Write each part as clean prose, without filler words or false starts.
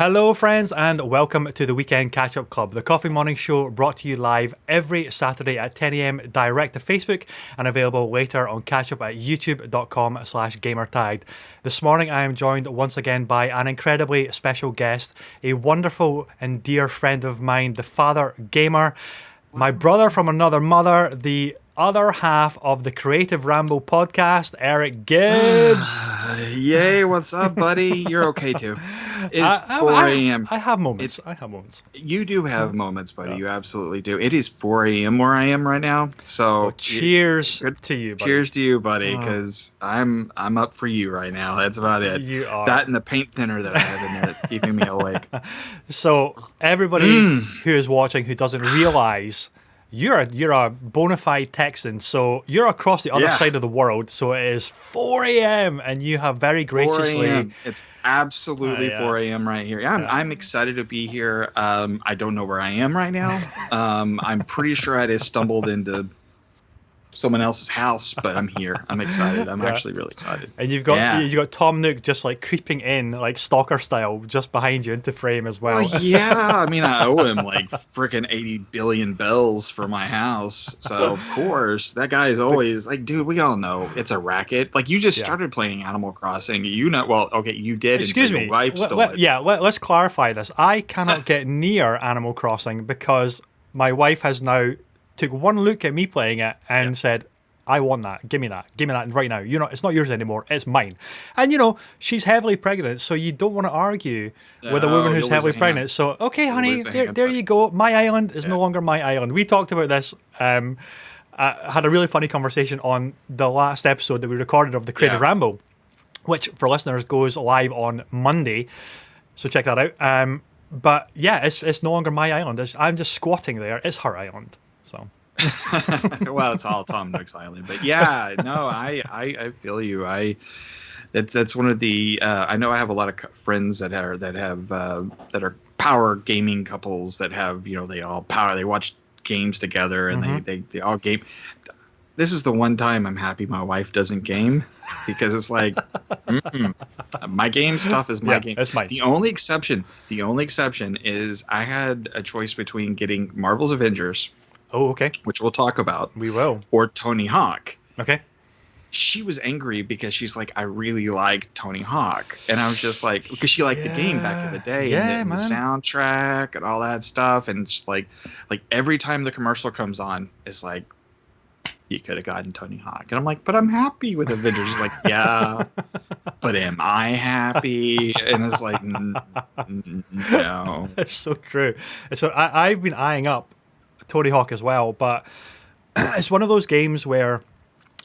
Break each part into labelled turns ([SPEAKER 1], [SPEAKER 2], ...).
[SPEAKER 1] Hello friends and welcome to the Weekend Catch-Up Club, the coffee morning show brought to you live every Saturday at 10 a.m. direct to Facebook and available later on catch-up at youtube.com/gamertagged. This morning I am joined once again by an incredibly special guest, a wonderful and dear friend of mine, the Father Gamer, my brother from another mother, the other half of the Creative Ramble Podcast, Eric Gibbs.
[SPEAKER 2] Yay, what's up, buddy? You're okay too. It's 4 a.m.
[SPEAKER 1] I have moments.
[SPEAKER 2] You do have moments, buddy. Yeah. You absolutely do. It is 4 a.m. where I am right now. So
[SPEAKER 1] cheers to you, buddy.
[SPEAKER 2] Cheers to you, buddy, because I'm up for you right now. That's about it.
[SPEAKER 1] You are.
[SPEAKER 2] That and the paint thinner that I have in there that's keeping me awake.
[SPEAKER 1] So everybody who is watching who doesn't realize you're a bona fide Texan, so you're across the other side of the world. So it is 4 a.m. and you have very graciously.
[SPEAKER 2] 4 a.m. It's absolutely 4 a.m. right here. I'm excited to be here. I don't know where I am right now. I'm pretty sure I just stumbled into someone else's house, but I'm here. I'm excited. I'm actually really excited.
[SPEAKER 1] And you've got Tom Nook just like creeping in like stalker style just behind you into frame as well.
[SPEAKER 2] I mean, I owe him like freaking 80 billion bells for my house. So of course that guy is always like, dude, we all know it's a racket. Like you just started playing Animal Crossing. You did.
[SPEAKER 1] Excuse me. Let's clarify this. I cannot get near Animal Crossing because my wife has now took one look at me playing it and said, I want that. Give me that right now. It's not yours anymore. It's mine. And she's heavily pregnant, so you don't want to argue with a woman who's heavily pregnant. So okay, honey, there you go. My island is no longer my island. We talked about this. I had a really funny conversation on the last episode that we recorded of the Creative Ramble, which for listeners goes live on Monday. So check that out. But yeah, it's no longer my island. I'm just squatting there. It's her island. So.
[SPEAKER 2] Well, it's all Tom Nook's island, but I feel you. That's one of the I know I have a lot of friends that are power gaming couples that have they watch games together and they all game. This is the one time I'm happy my wife doesn't game because it's like my game stuff is my game.
[SPEAKER 1] That's mine.
[SPEAKER 2] The only exception is I had a choice between getting Marvel's Avengers.
[SPEAKER 1] Oh, okay.
[SPEAKER 2] Which we'll talk about.
[SPEAKER 1] We will.
[SPEAKER 2] Or Tony Hawk.
[SPEAKER 1] Okay.
[SPEAKER 2] She was angry because she's like, I really like Tony Hawk. And I was just like, because she liked the game back in the day. And the soundtrack and all that stuff. And just like every time the commercial comes on, it's like, you could have gotten Tony Hawk. And I'm like, but I'm happy with Avengers. She's like, yeah, but am I happy? And it's like, no.
[SPEAKER 1] That's so true. So I've been eyeing up Tony Hawk as well, but it's one of those games where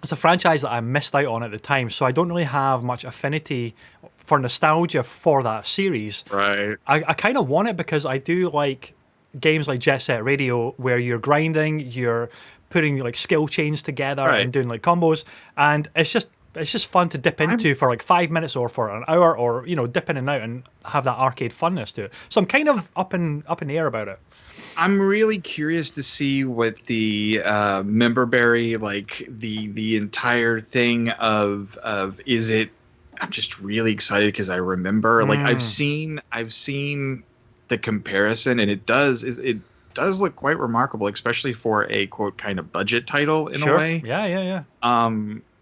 [SPEAKER 1] it's a franchise that I missed out on at the time, so I don't really have much affinity for nostalgia for that series.
[SPEAKER 2] Right.
[SPEAKER 1] I kind of want it because I do like games like Jet Set Radio where you're grinding, you're putting like skill chains together and doing like combos, and it's just fun to dip into for like 5 minutes or for an hour, or dip in and out and have that arcade funness to it. So I'm kind of up in the air about it.
[SPEAKER 2] I'm really curious to see what the memberberry, like the entire thing of is it. I'm just really excited because I remember like I've seen the comparison, and it does look quite remarkable, especially for a quote kind of budget title in a way.
[SPEAKER 1] Yeah.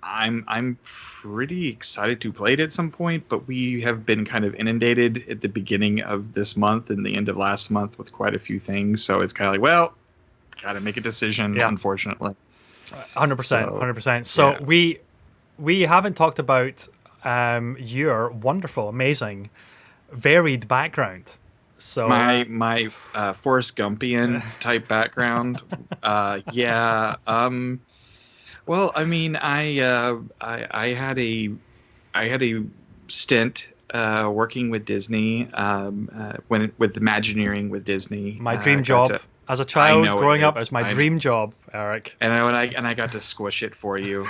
[SPEAKER 2] I'm pretty excited to play it at some point, but we have been kind of inundated at the beginning of this month and the end of last month with quite a few things. So it's kind of like, well, got to make a decision, unfortunately.
[SPEAKER 1] 100%. So we haven't talked about your wonderful, amazing, varied background. So
[SPEAKER 2] my Forrest Gumpian type background. Well, I mean, I had a stint working with Disney with Imagineering with Disney.
[SPEAKER 1] My dream job as a child growing up is my dream job, Eric.
[SPEAKER 2] And I got to squish it for you.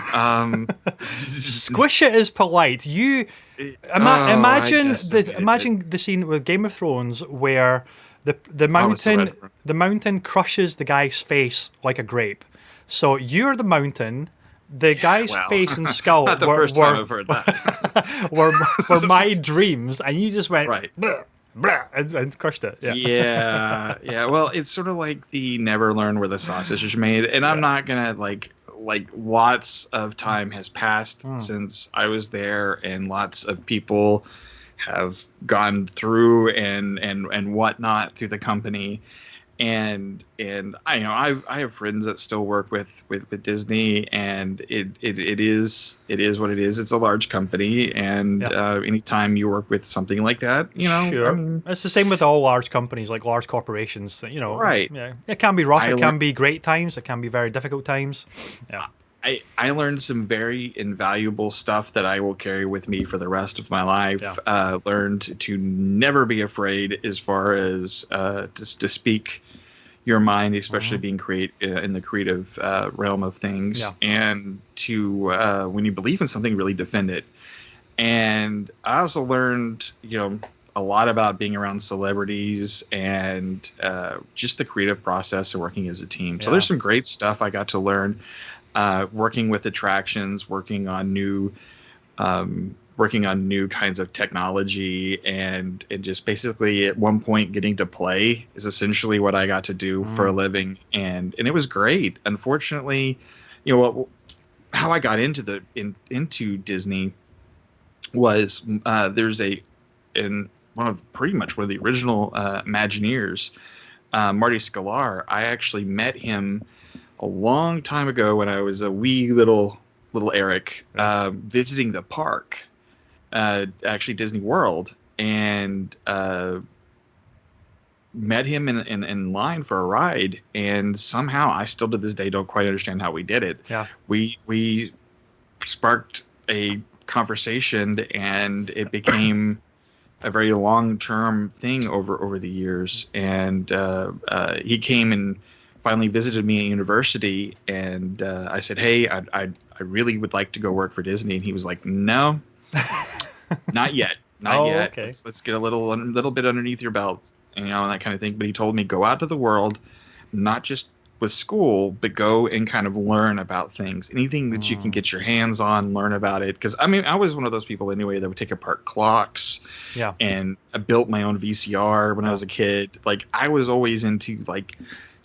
[SPEAKER 1] Squish it is polite. You imagine the scene with Game of Thrones where the mountain crushes the guy's face like a grape. So you're the mountain. The guy's face and skull
[SPEAKER 2] Not the first time I've heard that.
[SPEAKER 1] were my dreams, and you just went,
[SPEAKER 2] right.
[SPEAKER 1] blah, and crushed it. Yeah.
[SPEAKER 2] Yeah. Well, it's sort of like the never learn where the sausage is made, and I'm not gonna like lots of time has passed since I was there, and lots of people have gone through and whatnot through the company. And I I have friends that still work with Disney, and it is what it is. It's a large company, and anytime you work with something like that,
[SPEAKER 1] sure.
[SPEAKER 2] I mean,
[SPEAKER 1] It's the same with all large companies, like large corporations.
[SPEAKER 2] right?
[SPEAKER 1] Yeah, it can be rough. It can be great times. It can be very difficult times. Yeah.
[SPEAKER 2] I learned some very invaluable stuff that I will carry with me for the rest of my life. Yeah. Learned to never be afraid as far as to speak your mind, especially being in the creative realm of things, and to when you believe in something, really defend it. And I also learned, a lot about being around celebrities and just the creative process of working as a team. So there's some great stuff I got to learn. Working with attractions, working on new kinds of technology, and just basically at one point getting to play is essentially what I got to do for a living, and it was great. Unfortunately, how I got into into Disney was there's pretty much one of the original Imagineers, Marty Sklar. I actually met him a long time ago when I was a wee little Eric, visiting the park, actually Disney World, and met him in line for a ride. And somehow, I still to this day don't quite understand how we did it.
[SPEAKER 1] Yeah,
[SPEAKER 2] we sparked a conversation, and it became a very long-term thing over the years. And he came and finally visited me at university, and I said, "Hey, I really would like to go work for Disney." And he was like, "No, not yet, not yet.
[SPEAKER 1] Okay.
[SPEAKER 2] Let's get a little bit underneath your belt, and that kind of thing." But he told me, go out to the world, not just with school, but go and kind of learn about things, anything that you can get your hands on, learn about it. Because I mean, I was one of those people anyway that would take apart clocks. Yeah. And I built my own VCR when I was a kid. Like, I was always into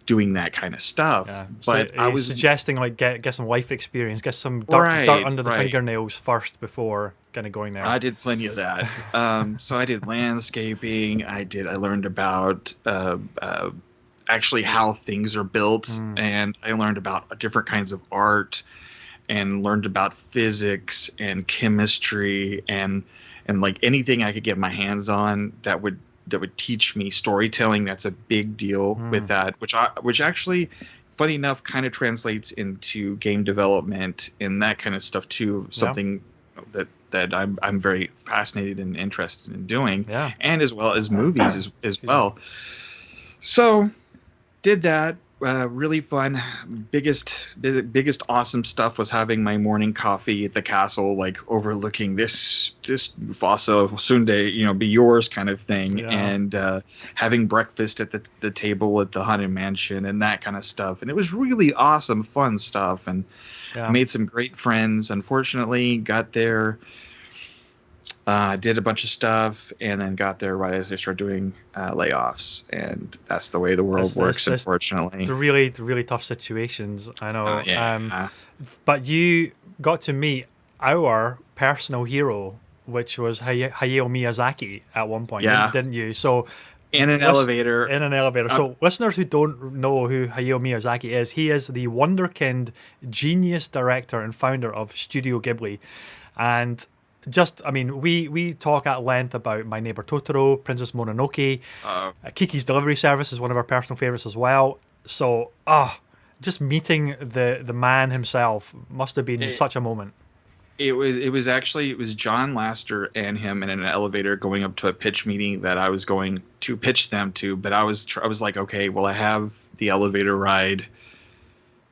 [SPEAKER 2] doing that kind of stuff.
[SPEAKER 1] Yeah.
[SPEAKER 2] But
[SPEAKER 1] so
[SPEAKER 2] I was
[SPEAKER 1] suggesting get some life experience, get some dirt under the fingernails first before kind of going there.
[SPEAKER 2] I did plenty of that. So I did landscaping. I learned about actually how things are built, and I learned about different kinds of art, and learned about physics and chemistry, and like anything I could get my hands on that would teach me storytelling. That's a big deal with that, which actually, funny enough, kind of translates into game development and that kind of stuff too. Something that I'm very fascinated and interested in doing, and as well as movies as well. So did that. Really fun. Biggest awesome stuff was having my morning coffee at the castle, like overlooking this Mufasa soon to be yours kind of thing, and having breakfast at the table at the Haunted Mansion and that kind of stuff. And it was really awesome, fun stuff, and made some great friends. Unfortunately, got there. Did a bunch of stuff, and then got there right as they start doing layoffs, and that's the way the world works. Unfortunately,
[SPEAKER 1] the really tough situations. I know. But you got to meet our personal hero, which was Hayao Miyazaki at one point, didn't you? So
[SPEAKER 2] in an elevator.
[SPEAKER 1] So listeners who don't know who Hayao Miyazaki is, he is the wonderkind, genius director and founder of Studio Ghibli, and we talk at length about My Neighbor Totoro, Princess Mononoke. Kiki's Delivery Service is one of our personal favorites as well. So, just meeting the man himself must have been such a moment.
[SPEAKER 2] It was John Lasseter and him in an elevator going up to a pitch meeting that I was going to pitch them to. But I was like, okay, well, I have the elevator ride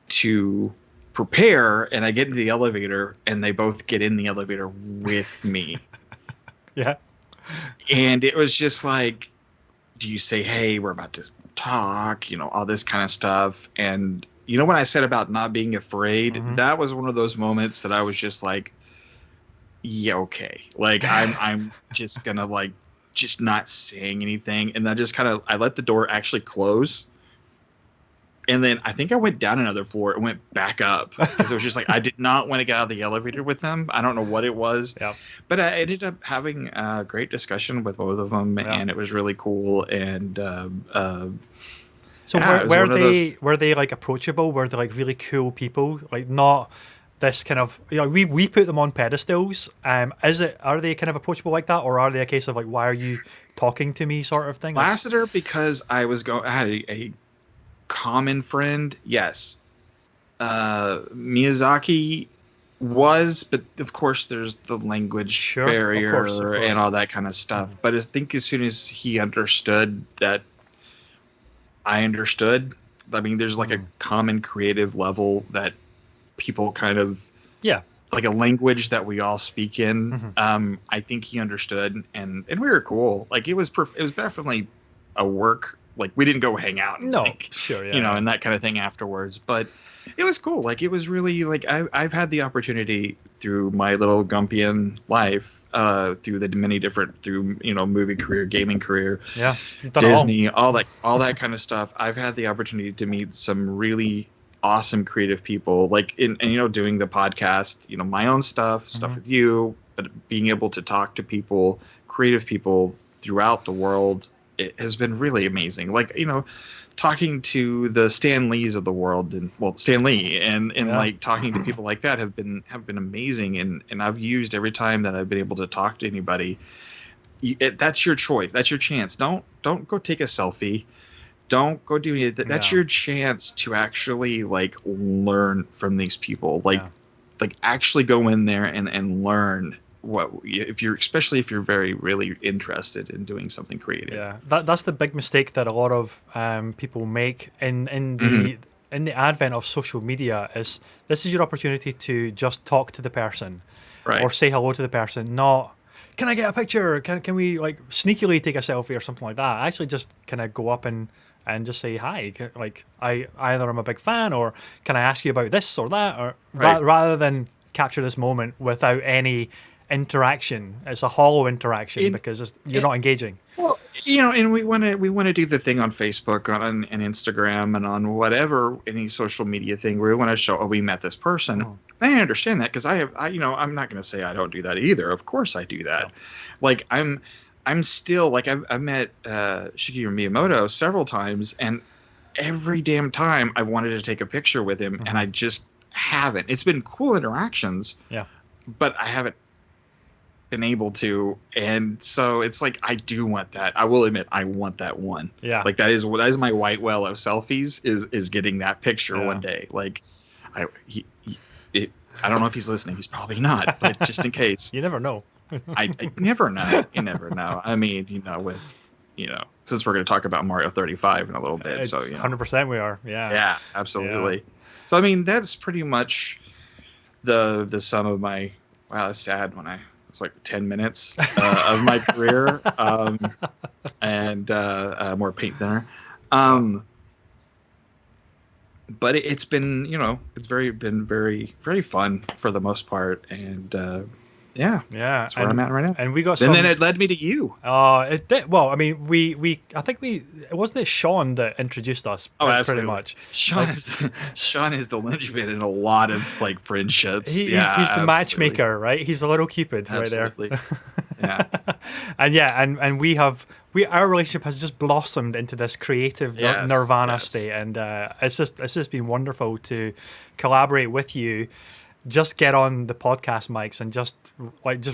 [SPEAKER 2] to prepare, and I get into the elevator, and they both get in the elevator with me.
[SPEAKER 1] Yeah.
[SPEAKER 2] And it was just like, do you say, hey, we're about to talk, all this kind of stuff. And when I said about not being afraid, that was one of those moments that I was just like, yeah, okay. Like, I'm just gonna just not saying anything, and I let the door actually close. And then I think I went down another floor and went back up because it was just like I did not want to get out of the elevator with them. I don't know what it was, but I ended up having a great discussion with both of them, and it was really cool. And
[SPEAKER 1] so were they like approachable? Were they like really cool people? Like not this kind of, you know, we put them on pedestals. Are they kind of approachable like that, or are they a case of like, why are you talking to me sort of thing?
[SPEAKER 2] Lasseter, because I had a common friend, yes. Miyazaki was, but of course there's the language barrier of course. And all that kind of stuff. But I think as soon as he understood that I understood, I mean, there's like a common creative level that people kind of, like a language that we all speak in. I think he understood, and we were cool. Like it was definitely a work. Like we didn't go hang out and and that kind of thing afterwards, but it was cool. Like it was really like I've had the opportunity through my little Gumpian life, through the many different, movie career, gaming career, Disney, all that kind of stuff. I've had the opportunity to meet some really awesome creative people, like doing the podcast, my own stuff with you, but being able to talk to people, creative people throughout the world. It has been really amazing. Like, talking to the Stan Lees of the world, and Stan Lee and like talking to people like that have been amazing. And I've used every time that I've been able to talk to anybody. That's your choice. That's your chance. Don't go take a selfie. Don't go do anything. That's your chance to actually like learn from these people. Like actually go in there and learn. Especially if you're very really interested in doing something creative.
[SPEAKER 1] That's the big mistake that a lot of people make in the advent of social media. Is this is your opportunity to just talk to the person, or say hello to the person, not can I get a picture, can we like sneakily take a selfie or something like that. I actually just kind of go up and just say hi, like either I'm a big fan, or can I ask you about this or that, or rather than capture this moment without any interaction. It's a hollow interaction because you're not engaging.
[SPEAKER 2] Well, and we want to do the thing on Facebook, on Instagram, and on whatever any social media thing where we want to show, we met this person. I understand that because I'm not going to say I don't do that either. Of course I do that. Like I'm still like I've met Shigeru Miyamoto several times, and every damn time I wanted to take a picture with him, and I just haven't. It's been cool interactions. But I haven't been able to, and so it's like I do want that. I will admit I want that one. Like that is my white whale of selfies is getting that picture one day. Like I don't know if he's listening. He's probably not, but just in case.
[SPEAKER 1] You never know.
[SPEAKER 2] I never know. You never know. I mean, since we're going to talk about Mario 35 in a little bit, so
[SPEAKER 1] 100% we are.
[SPEAKER 2] Yeah, absolutely. So I mean, that's pretty much the sum of my. Wow, that's sad when it's like 10 minutes of my career, and more paint thinner. But it's been, it's been very, very fun for the most part, and that's where I'm at right now.
[SPEAKER 1] And we got,
[SPEAKER 2] and then it led me to you.
[SPEAKER 1] It did. Well, I mean, I think wasn't it Sean that introduced us? Pretty much.
[SPEAKER 2] Sean is the linchpin in a lot of like friendships.
[SPEAKER 1] He's the matchmaker, right? He's a little Cupid right there. And our relationship has just blossomed into this creative nirvana state, and it's just been wonderful to collaborate with you. Just get on the podcast mics and just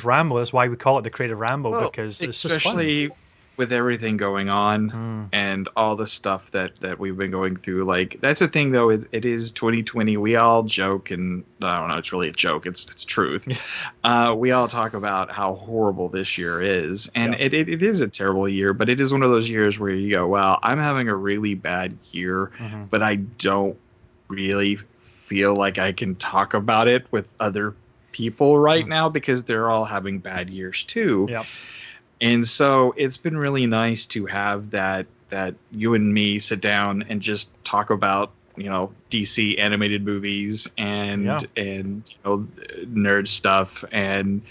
[SPEAKER 1] ramble. That's why we call it the Creative Ramble, because it's just fun.
[SPEAKER 2] Especially with everything going on and all the stuff that we've been going through. Like that's the thing, though. It is 2020. We all joke, and I don't know. It's really a joke. It's truth. We all talk about how horrible this year is, and it is a terrible year. But it is one of those years where you go, "Wow, I'm having a really bad year," but I don't really feel like I can talk about it with other people right now because they're all having bad years too. And so it's been really nice to have that you and me sit down and just talk about, DC animated movies and nerd stuff, and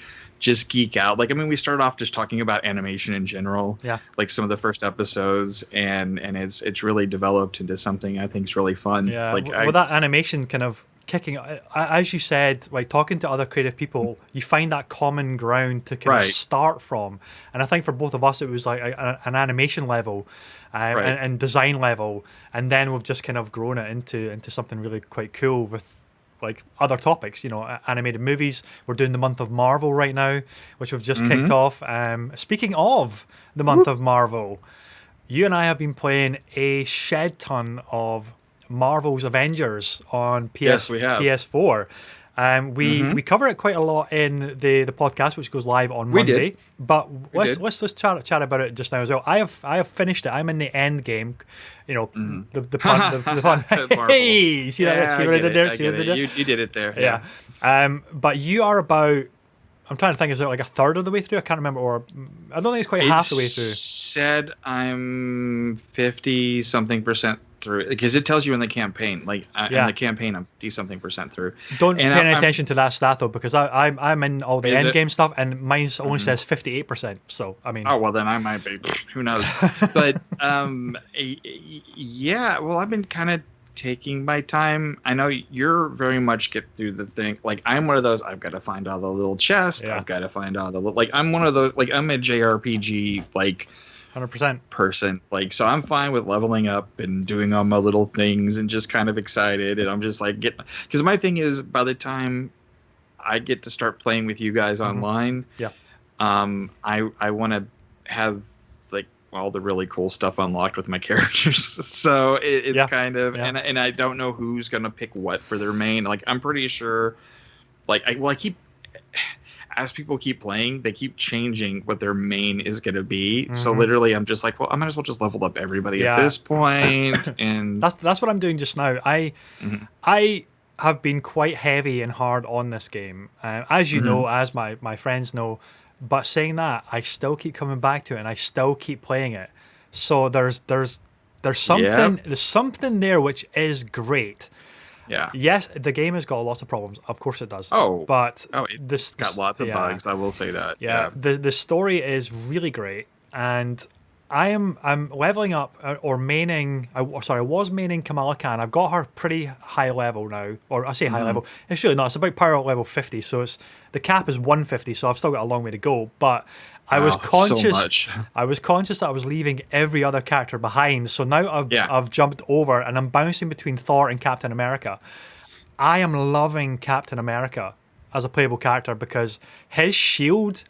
[SPEAKER 2] just geek out. Like, I mean, we started off just talking about animation in general, like some of the first episodes, and it's really developed into something I think is really fun.
[SPEAKER 1] Yeah,
[SPEAKER 2] like
[SPEAKER 1] that animation kind of kicking, as you said, like talking to other creative people, you find that common ground to kind of start from. And I think for both of us, it was like an animation level and design level, and then we've just kind of grown it into something really quite cool with like other topics, you know, animated movies. We're doing the month of Marvel right now, which we've just kicked off. Speaking of the month of Marvel, you and I have been playing a shed ton of Marvel's Avengers on PS4. We cover it quite a lot in the podcast, which goes live on Monday. But let's chat about it just now as well. I have finished it. I'm in the end game. You know, the pun. Hey, see what I did there?
[SPEAKER 2] You did it there.
[SPEAKER 1] Yeah. But you are about. I'm trying to think. Is it like a third of the way through? I can't remember. Or I don't think it's quite half the way through.
[SPEAKER 2] Said I'm 50-something% through, because it tells you in the campaign. Like in the campaign, I'm 50-something% through.
[SPEAKER 1] Don't pay any attention to that stat though, because I'm in all the end game stuff, and mine only says 58%. So I mean,
[SPEAKER 2] oh well, then I might be. Who knows? But yeah. Well, I've been kind of taking my time. I know you're very much get through the thing. Like I'm one of those. I've got to find all the little chest. I've got to find all the like. I'm one of those. Like I'm a JRPG like
[SPEAKER 1] 100%
[SPEAKER 2] person. Like so, I'm fine with leveling up and doing all my little things and just kind of excited. And I'm just like because my thing is by the time I get to start playing with you guys online, I want to have like all the really cool stuff unlocked with my characters. So it's kind of and I don't know who's gonna pick what for their main. Like I'm pretty sure. Like I keep. As people keep playing, they keep changing what their main is going to be. So literally, I'm just like, well, I might as well just level up everybody at this point. And
[SPEAKER 1] that's what I'm doing just now. I have been quite heavy and hard on this game, as you know, as my friends know. But saying that, I still keep coming back to it, and I still keep playing it. So there's something there which is great.
[SPEAKER 2] Yeah.
[SPEAKER 1] Yes, the game has got lots of problems. Of course it does.
[SPEAKER 2] It's got lots of bugs. I will say that.
[SPEAKER 1] Yeah. The story is really great, and I'm leveling up or maining. I was maining Kamala Khan. I've got her pretty high level now, or I say high level. It's really not. It's about power level 50. So the cap is 150. So I've still got a long way to go. But I was conscious.
[SPEAKER 2] So much.
[SPEAKER 1] I was conscious that I was leaving every other character behind. So now I've jumped over and I'm bouncing between Thor and Captain America. I am loving Captain America as a playable character because his shield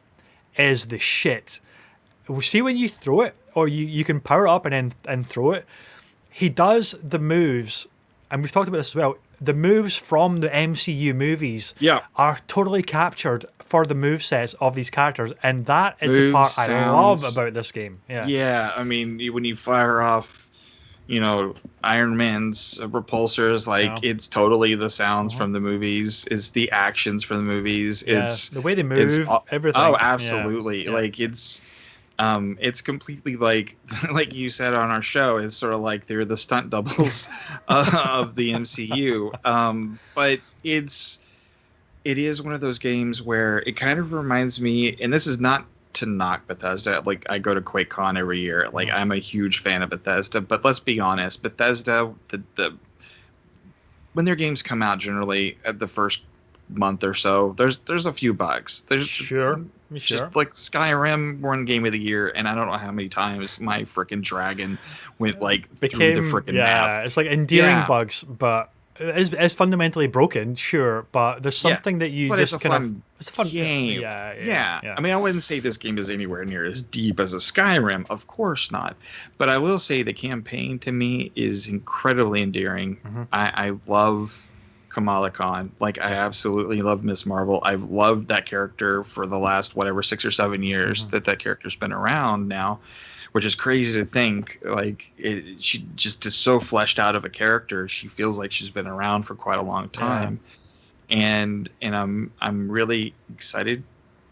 [SPEAKER 1] is the shit. See when you throw it, or you can power it up and throw it. He does the moves, and we've talked about this as well. The moves from the MCU movies are totally captured for the movesets of these characters, and that is the part I love about this game.
[SPEAKER 2] Yeah, I mean, when you fire off, you know, Iron Man's repulsors, like it's totally the sounds from the movies, it's the actions from the movies, it's
[SPEAKER 1] the way they move, everything.
[SPEAKER 2] Oh, absolutely. Like it's completely like you said on our show, it's sort of like they're the stunt doubles of the MCU. But it is one of those games where it kind of reminds me, and this is not to knock Bethesda. Like I go to QuakeCon every year. Like I'm a huge fan of Bethesda, but let's be honest, Bethesda, when their games come out, generally at the first month or so, there's a few bugs. There's
[SPEAKER 1] sure.
[SPEAKER 2] Just like Skyrim won Game of the Year, and I don't know how many times my freaking dragon went through the freaking map.
[SPEAKER 1] Yeah, it's like endearing bugs, but it's fundamentally broken, sure. But there's something that you just it's a fun
[SPEAKER 2] game. Yeah. I mean, I wouldn't say this game is anywhere near as deep as a Skyrim, of course not. But I will say the campaign to me is incredibly endearing. I love Kamala Khan. Like I absolutely love Miss Marvel. I've loved that character for the last 6 or 7 years that character's been around now, which is crazy to think. Like she just is so fleshed out of a character. She feels like she's been around for quite a long time. And I'm really excited,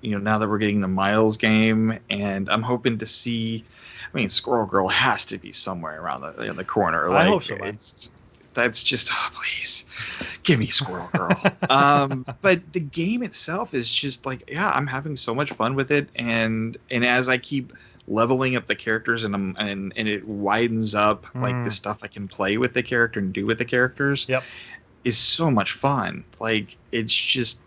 [SPEAKER 2] you know, now that we're getting the Miles game, and I'm hoping to see. I mean, Squirrel Girl has to be somewhere around the corner.
[SPEAKER 1] I hope so, man.
[SPEAKER 2] That's just, oh, please give me Squirrel Girl. But the game itself is just like, yeah, I'm having so much fun with it, and as I keep leveling up the characters and it widens up like the stuff I can play with the character and do with the characters.
[SPEAKER 1] Yep.
[SPEAKER 2] Is so much fun. Like, it's just,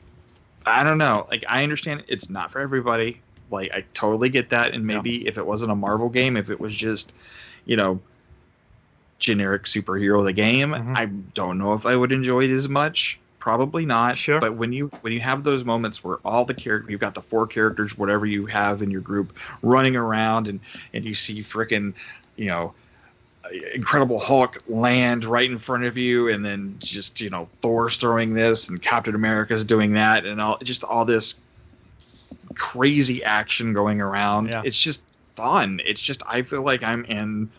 [SPEAKER 2] I don't know. Like, I understand it's not for everybody. Like, I totally get that. And maybe if it wasn't a Marvel game, if it was just, you know, generic superhero the game, I don't know if I would enjoy it as much. Probably not.
[SPEAKER 1] Sure.
[SPEAKER 2] But when you have those moments where all the characters, you've got the 4 characters, whatever you have in your group, running around, and you see frickin', you know, Incredible Hulk land right in front of you, and then just, you know, Thor's throwing this and Captain America's doing that, and all this crazy action going around. Yeah. It's just fun. It's just, I feel like I'm in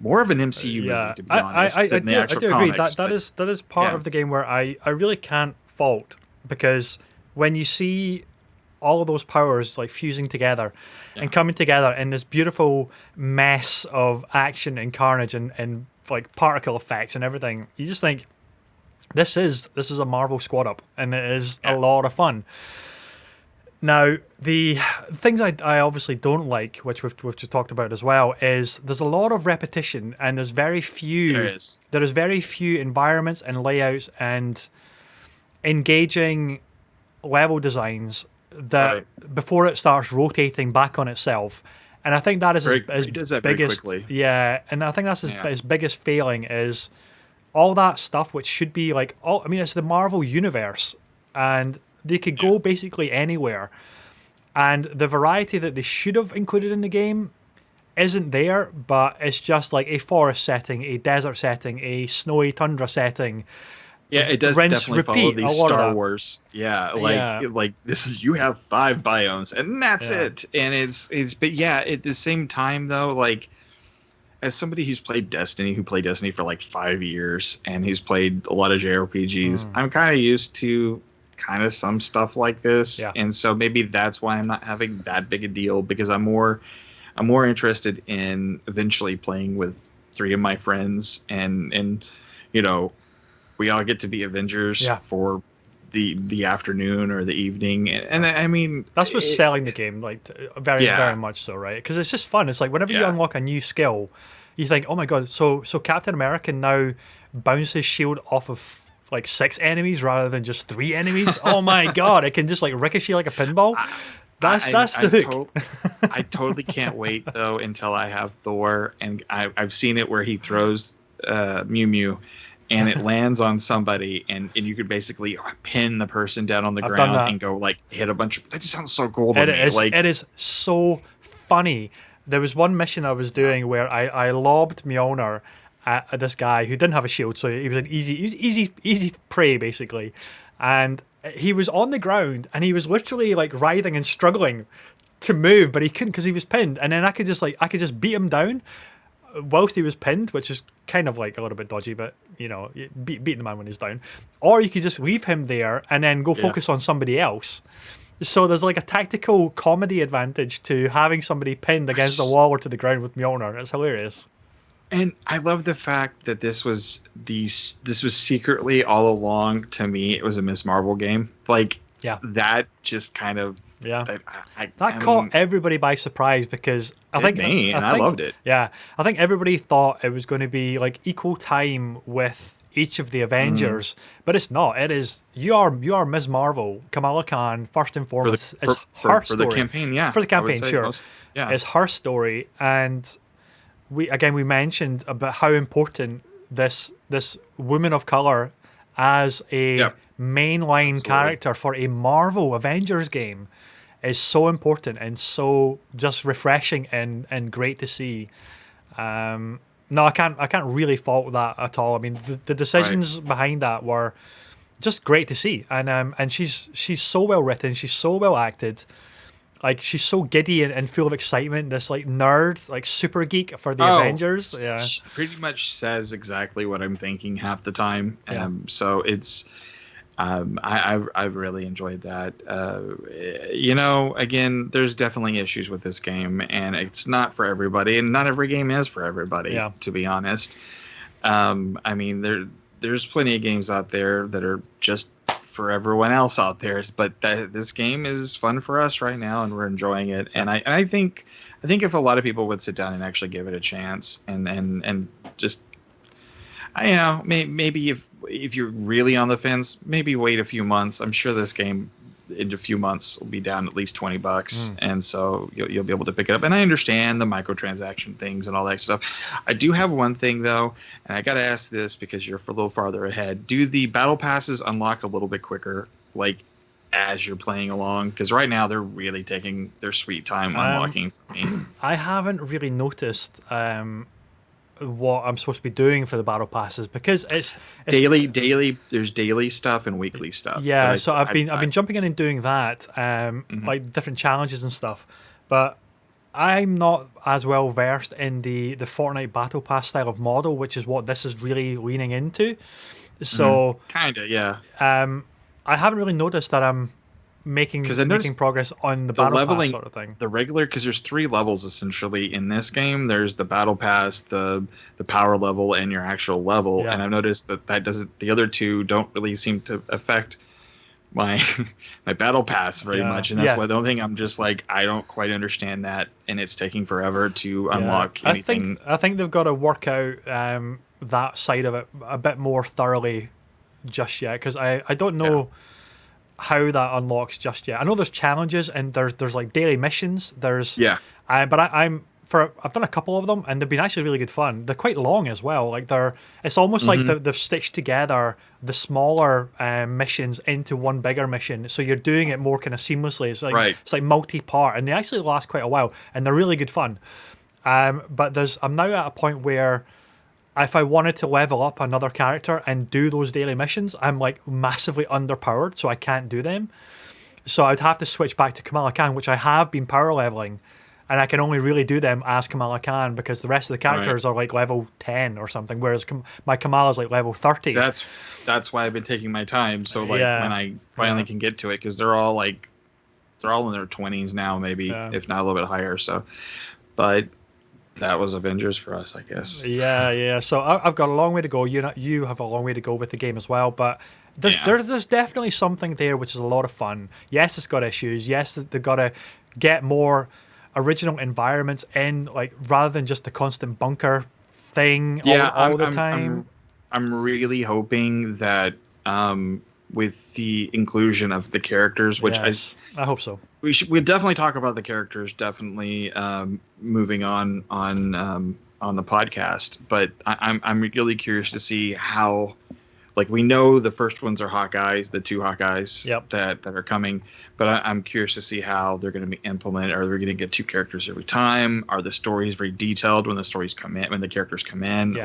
[SPEAKER 2] more of an MCU movie, to be honest, than the actual comics.
[SPEAKER 1] I do agree. That is part of the game where I really can't fault, because when you see all of those powers like fusing together and coming together in this beautiful mess of action and carnage and like particle effects and everything, you just think this is a Marvel squad up, and it is a lot of fun. Now, the things I obviously don't like, which we've just talked about as well, is there's a lot of repetition, and there is very few environments and layouts and engaging level designs that before it starts rotating back on itself. And I think that is his biggest, and I think that's his biggest failing, is all that stuff which should be like, it's the Marvel universe, and they could go basically anywhere, and the variety that they should have included in the game isn't there, but it's just like a forest setting, a desert setting, a snowy tundra setting.
[SPEAKER 2] Yeah, it does definitely follow these Star Wars. Yeah, like this is, you have 5 biomes and that's it. And it's but at the same time though, like, as somebody who's played Destiny, for like 5 years, and who's played a lot of JRPGs, I'm kind of used to kind of some stuff like this. Yeah. And so maybe that's why I'm not having that big a deal, because I'm more interested in eventually playing with 3 of my friends, and you know, we all get to be Avengers for the afternoon or the evening, and I mean,
[SPEAKER 1] that's what's selling the game, like very much so, right? Because it's just fun. It's like whenever you unlock a new skill, you think, oh my god, so Captain America now bounces shield off of like 6 enemies rather than just 3 enemies. Oh my god, it can just like ricochet like a pinball. That's the hook.
[SPEAKER 2] I totally can't wait though until I have Thor, and I've seen it where he throws Mew Mew, and it lands on somebody, and you could basically pin the person down on the ground and go like hit a bunch of. That sounds so cool to me.
[SPEAKER 1] It is so funny. There was one mission I was doing where I lobbed Mjolnir at this guy who didn't have a shield, so he was an easy prey basically, and he was on the ground and he was literally like writhing and struggling to move, but he couldn't because he was pinned. And then I could just beat him down whilst he was pinned, which is kind of like a little bit dodgy, but you know, beating the man when he's down. Or you could just leave him there and then go focus on somebody else. So there's like a tactical comedy advantage to having somebody pinned against the wall or to the ground with Mjolnir. It's hilarious.
[SPEAKER 2] And I love the fact that this was secretly all along, to me, it was a Ms. Marvel game. Like, that just kind of
[SPEAKER 1] that caught everybody by surprise, because I
[SPEAKER 2] loved it.
[SPEAKER 1] Yeah, I think everybody thought it was going to be like equal time with each of the Avengers, but it's not. It is you are Ms. Marvel, Kamala Khan, first and foremost. It's her story
[SPEAKER 2] for the campaign.
[SPEAKER 1] For the campaign, sure. It's her story, and we mentioned about how important this woman of color as a mainline character for a Marvel Avengers game is so important and so just refreshing and great to see. No, I can't really fault that at all. I mean, the decisions behind that were just great to see, and she's so well written, she's so well acted. Like, she's so giddy and full of excitement. This like nerd, like super geek for the Avengers. Yeah,
[SPEAKER 2] she pretty much says exactly what I'm thinking half the time. So it's, I really enjoyed that. You know, again, there's definitely issues with this game, and it's not for everybody, and not every game is for everybody. To be honest. I mean, there's plenty of games out there that are just for everyone else out there, but this game is fun for us right now, and we're enjoying it. And I think if a lot of people would sit down and actually give it a chance, and just, maybe if you're really on the fence, maybe wait a few months. I'm sure this game in a few months will be down at least $20, and so you'll be able to pick it up. And I understand the microtransaction things and all that stuff. I do have one thing though, and I got to ask this because you're a little farther ahead. Do the battle passes unlock a little bit quicker, like as you're playing along? Because right now they're really taking their sweet time unlocking for me.
[SPEAKER 1] I haven't really noticed what I'm supposed to be doing for the battle passes, because it's
[SPEAKER 2] daily. There's daily stuff and weekly stuff.
[SPEAKER 1] Yeah, so I've been jumping in and doing that, like different challenges and stuff. But I'm not as well versed in the Fortnite battle pass style of model, which is what this is really leaning into. So
[SPEAKER 2] kinda, yeah.
[SPEAKER 1] I haven't really noticed that I'm making progress on the battle
[SPEAKER 2] leveling,
[SPEAKER 1] pass sort of thing.
[SPEAKER 2] The regular, because there's 3 levels essentially in this game. There's the battle pass, the power level, and your actual level.
[SPEAKER 1] Yeah.
[SPEAKER 2] And I've noticed that doesn't. The other 2 don't really seem to affect my battle pass very much, and that's why the only thing I'm just like, I don't quite understand that, and it's taking forever to unlock anything.
[SPEAKER 1] I think they've got to work out that side of it a bit more thoroughly just yet, because I don't know how that unlocks just yet. I know there's challenges and there's like daily missions. But I've done a couple of them and they've been actually really good fun. They're quite long as well. Like it's almost like they've stitched together the smaller missions into one bigger mission, so you're doing it more kind of seamlessly. It's like multi-part, and they actually last quite a while, and they're really good fun. But I'm now at a point where if I wanted to level up another character and do those daily missions, I'm like massively underpowered, so I can't do them. So I'd have to switch back to Kamala Khan, which I have been power leveling, and I can only really do them as Kamala Khan because the rest of the characters are like level 10 or something, whereas my Kamala's like level 30.
[SPEAKER 2] That's why I've been taking my time. So when I finally can get to it, because they're all in their 20s now, maybe if not a little bit higher. So, but that was Avengers for us, I guess.
[SPEAKER 1] Yeah. So I've got a long way to go. You have a long way to go with the game as well, but there's definitely something there which is a lot of fun. Yes, it's got issues. Yes, they've got to get more original environments in, like rather than just the constant bunker thing all the time.
[SPEAKER 2] I'm really hoping that with the inclusion of the characters, which
[SPEAKER 1] I hope so.
[SPEAKER 2] We'll definitely talk about the characters, definitely moving on the podcast. But I'm really curious to see how, like, we know the first ones are Hawkeyes, the 2 Hawkeyes that are coming. But I'm curious to see how they're going to be implemented. Are we going to get 2 characters every time? Are the stories very detailed when the stories come in, when the characters come in?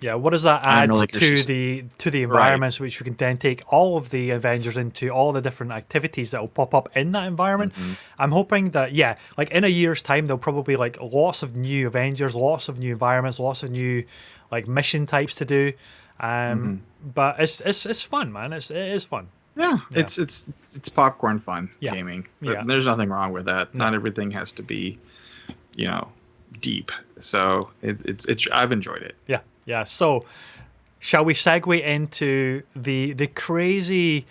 [SPEAKER 1] Yeah, what does that add to the environments, which we can then take all of the Avengers into all the different activities that will pop up in that environment? I'm hoping that, like in a year's time, there'll probably like lots of new Avengers, lots of new environments, lots of new like mission types to do. But it's fun, man. It is fun.
[SPEAKER 2] Yeah. It's popcorn fun gaming. There's nothing wrong with that. No. Not everything has to be, deep. So it's I've enjoyed it.
[SPEAKER 1] Yeah. So, shall we segue into the crazy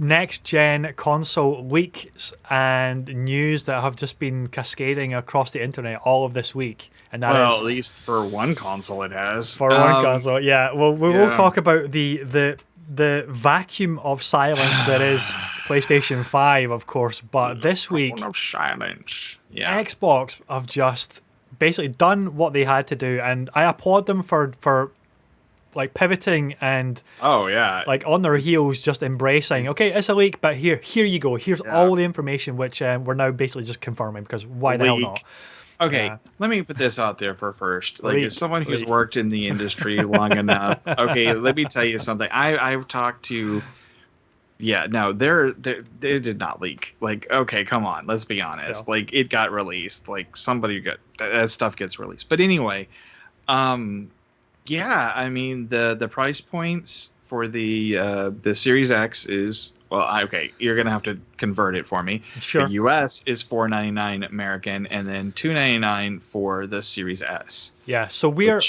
[SPEAKER 1] next gen console leaks and news that have just been cascading across the internet all of this week? And that is,
[SPEAKER 2] at least for one console, it has.
[SPEAKER 1] For one console, yeah. Well, we will talk about the vacuum of silence that is PlayStation 5, of course. But this week,
[SPEAKER 2] of silence.
[SPEAKER 1] Xbox have just basically done what they had to do, and I applaud them for like pivoting and like on their heels, just embracing. Okay, it's a leak, but here you go. Here's all the information, which we're now basically just confirming, because why the hell not?
[SPEAKER 2] Okay, let me put this out there first. Like, as someone who's worked in the industry long enough, okay, let me tell you something. I've talked to. Yeah, no, they did not leak. Like, okay, come on, let's be honest. Yeah. Like, it got released. Like, that stuff gets released. But anyway, I mean, the price points the Series X is, well, okay, you're gonna have to convert it for me.
[SPEAKER 1] Sure.
[SPEAKER 2] The US is $4.99 American, and then $2.99 for the Series S.
[SPEAKER 1] Yeah, so we're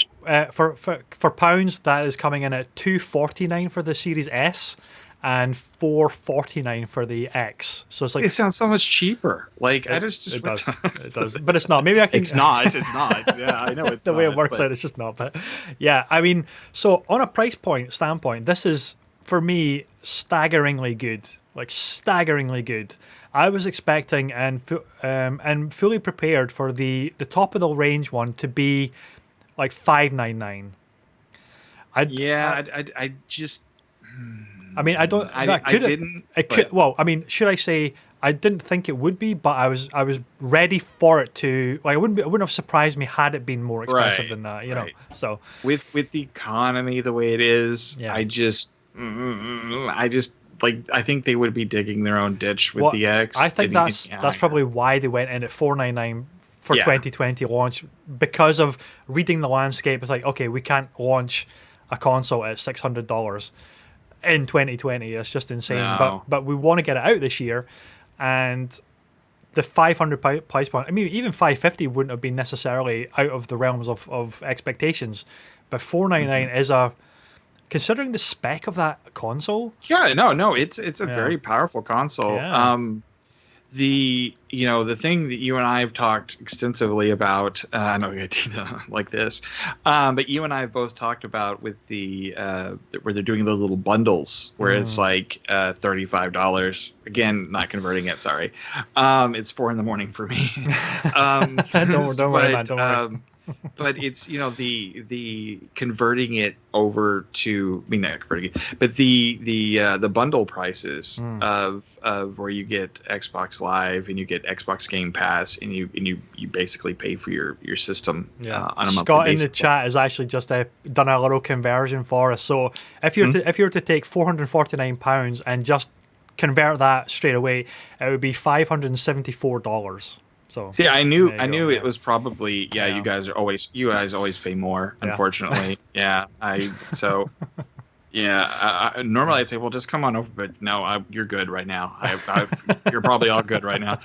[SPEAKER 1] for pounds that is coming in at $2.49 for the Series S and $4.49 for the X. So it's like
[SPEAKER 2] it sounds so much cheaper. Like it
[SPEAKER 1] does, but it's not. Maybe I can.
[SPEAKER 2] It's not. It's not. Yeah, I know it's
[SPEAKER 1] the
[SPEAKER 2] not,
[SPEAKER 1] way it works out. It's just not. But yeah, I mean, so on a price point standpoint, this is for me staggeringly good. Like staggeringly good. I was expecting and fully prepared for the top of the range one to be like $5.99.
[SPEAKER 2] I just.
[SPEAKER 1] I mean, I don't.
[SPEAKER 2] I didn't.
[SPEAKER 1] It could. Well, I mean, should I say I didn't think it would be, but I was ready for it to. Like, it wouldn't have surprised me had it been more expensive than that. You know. So
[SPEAKER 2] with the economy the way it is, I just like. I think they would be digging their own ditch with the X.
[SPEAKER 1] I think that's probably why they went in at $4.99 for 2020 launch, because of reading the landscape. It's like, okay, we can't launch a console at $600 in 2020. It's just insane.
[SPEAKER 2] No.
[SPEAKER 1] But we want to get it out this year, and the $500 price point. I mean, even $550 wouldn't have been necessarily out of the realms of expectations. But $4.99 is considering the spec of that console.
[SPEAKER 2] Yeah, no, it's a very powerful console.
[SPEAKER 1] Yeah.
[SPEAKER 2] The thing that you and I have talked extensively about, I know we do like this, but you and I have both talked about with the where they're doing the little bundles where it's like $35. Again, not converting it. Sorry, it's 4 a.m. for me.
[SPEAKER 1] Don't worry, man. Don't worry.
[SPEAKER 2] But it's the converting it over to not converting it, but the bundle prices of where you get Xbox Live and you get Xbox Game Pass and you basically pay for your system on a monthly
[SPEAKER 1] Scott
[SPEAKER 2] basis.
[SPEAKER 1] in the chat has actually just done a little conversion for us. So if you were to take £449 and just convert that straight away, it would be $574. So
[SPEAKER 2] see, I knew it was probably you guys always pay more, unfortunately. Normally I'd say, well, just come on over, but no, you're good right now. You're probably all good right now.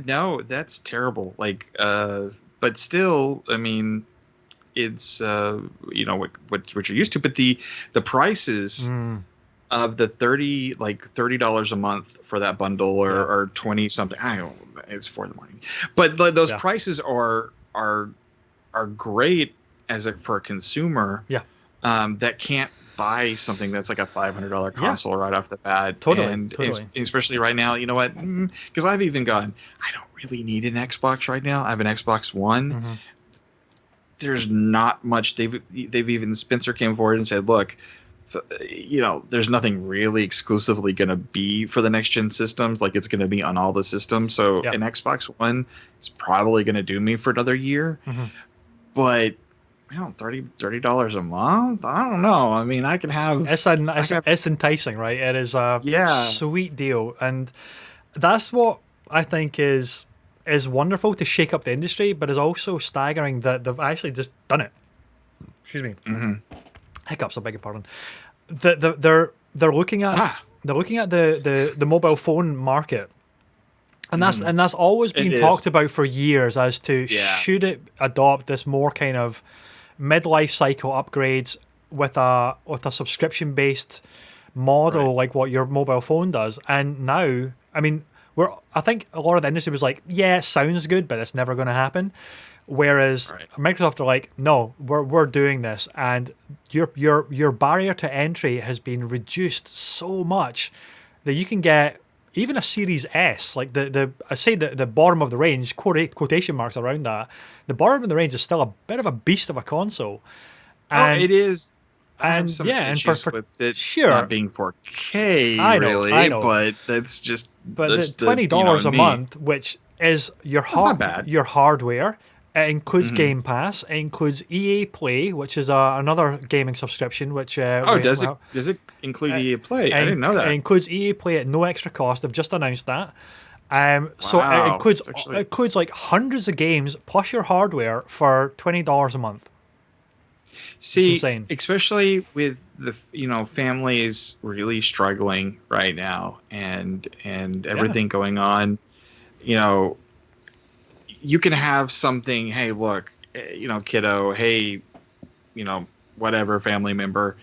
[SPEAKER 2] No, that's terrible. Like, but still, I mean, it's what you're used to, but the prices. Of the $30 a month for that bundle or 20 something, I don't know, it's 4 a.m. But those prices are great for a consumer that can't buy something that's like a $500 console right off the bat. Totally. Especially right now, you know what? Because I've even gone, I don't really need an Xbox right now. I have an Xbox One. There's not much. They've even Spencer came forward and said, look, there's nothing really exclusively going to be for the next gen systems. Like, it's going to be on all the systems. So an Xbox One is probably going to do me for another year. But $30 a month, I don't know. I mean, I can have
[SPEAKER 1] it's enticing, right? It is a sweet deal, and that's what I think is wonderful to shake up the industry, but is also staggering that they've actually just done it. Excuse me. Hiccups, I beg your pardon. They're looking at the mobile phone market, and that's always been talked about for years as to should it adopt this more kind of midlife cycle upgrades with a subscription based model like what your mobile phone does. And now, I mean, I think a lot of the industry was like, yeah, it sounds good, but it's never going to happen. Whereas Microsoft are like, no, we're doing this, and your barrier to entry has been reduced so much that you can get even a Series S, like the bottom of the range, quotation marks around that. The bottom of the range is still a bit of a beast of a console. And,
[SPEAKER 2] it is.
[SPEAKER 1] And
[SPEAKER 2] and
[SPEAKER 1] for
[SPEAKER 2] with it
[SPEAKER 1] sure,
[SPEAKER 2] not being 4K,
[SPEAKER 1] I know.
[SPEAKER 2] But that's just.
[SPEAKER 1] But the $20 a month, which is your hardware. It includes Game Pass. It includes EA Play, which is another gaming subscription. Which
[SPEAKER 2] does it include EA Play? I didn't know that.
[SPEAKER 1] It includes EA Play at no extra cost. They've just announced that. So it includes like hundreds of games plus your hardware for $20 a month.
[SPEAKER 2] See,
[SPEAKER 1] insane.
[SPEAKER 2] especially with the families really struggling right now, and everything going on. You can have something. Hey, look, kiddo. Hey, whatever family member.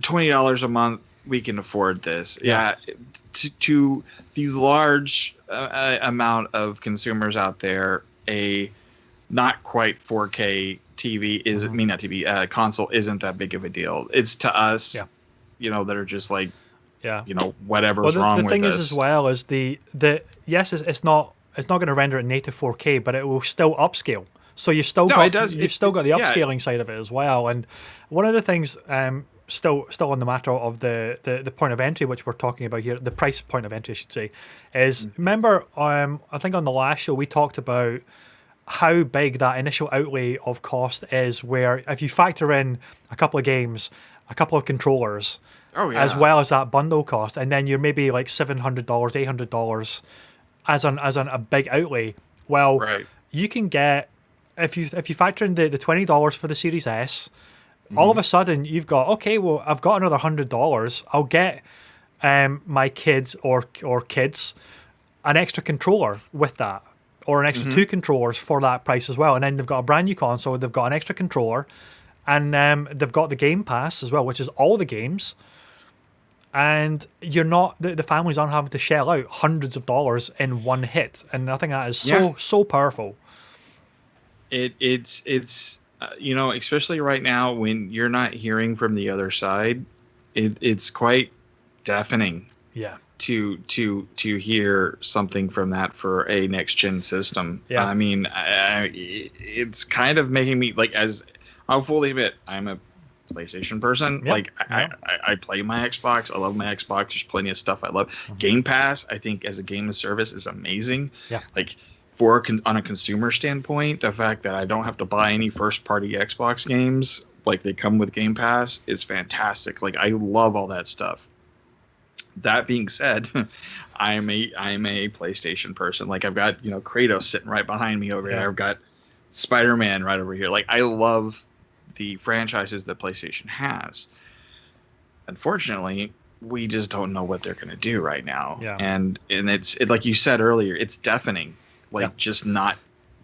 [SPEAKER 2] $20 a month, we can afford this. Yeah, to the large amount of consumers out there, a not quite 4K TV is not TV console isn't that big of a deal. It's to us, that are just like, whatever's wrong with this.
[SPEAKER 1] The thing is as well is the yes, it's not going to render it native 4K, but it will still upscale. So you've still got the upscaling side of it as well. And one of the things, still on the matter of the point of entry, which we're talking about here, the price point of entry, I should say, is remember, I think on the last show we talked about how big that initial outlay of cost is, where if you factor in a couple of games, a couple of controllers, as well as that bundle cost, and then you're maybe like $700, $800 as a big outlay. Well, you can get, if you factor in the $20 for the Series S, all of a sudden you've got, okay, well, I've got another $100. I'll get my kids or kids an extra controller with that, or an extra 2 controllers for that price as well. And then they've got a brand new console, they've got an extra controller, and they've got the Game Pass as well, which is all the games. And you're not, the families aren't having to shell out hundreds of dollars in one hit. And I think that is so powerful.
[SPEAKER 2] It's especially right now when you're not hearing from the other side, it's quite deafening.
[SPEAKER 1] Yeah.
[SPEAKER 2] To hear something from that for a next gen system. Yeah. I mean, it's kind of making me like, as I'll fully admit, I'm a PlayStation person. Yep. Like I play my Xbox. I love my Xbox. There's plenty of stuff I love. Game Pass, I think, as a game of service is amazing.
[SPEAKER 1] Yeah.
[SPEAKER 2] Like on a consumer standpoint, the fact that I don't have to buy any first party Xbox games, like they come with Game Pass, is fantastic. Like I love all that stuff. That being said, I'm a PlayStation person. Like I've got Kratos sitting right behind me over here. I've got Spider-Man right over here. Like I love the franchises that PlayStation has. Unfortunately, we just don't know what they're going to do right now. Yeah. And it's like you said earlier, it's deafening. Like just not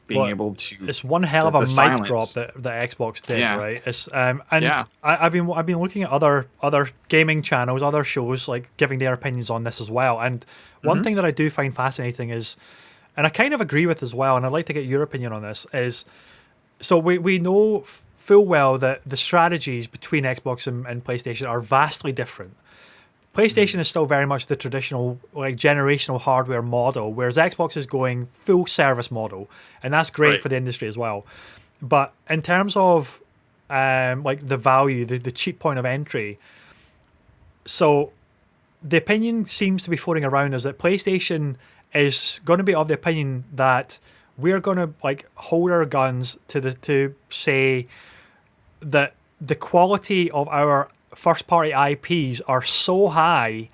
[SPEAKER 2] being able to. It's
[SPEAKER 1] one hell of a mic drop that Xbox did, right? It's I've been looking at other gaming channels, other shows, like giving their opinions on this as well. And one thing that I do find fascinating is, and I kind of agree with as well, and I'd like to get your opinion on this, is so we know full well that the strategies between Xbox and PlayStation are vastly different. PlayStation is still very much the traditional, like, generational hardware model, whereas Xbox is going full service model, and that's great for the industry as well. But in terms of like the value, the cheap point of entry, so the opinion seems to be floating around is that PlayStation is going to be of the opinion that we're going to like hold our guns to say that the quality of our first-party IPs are so high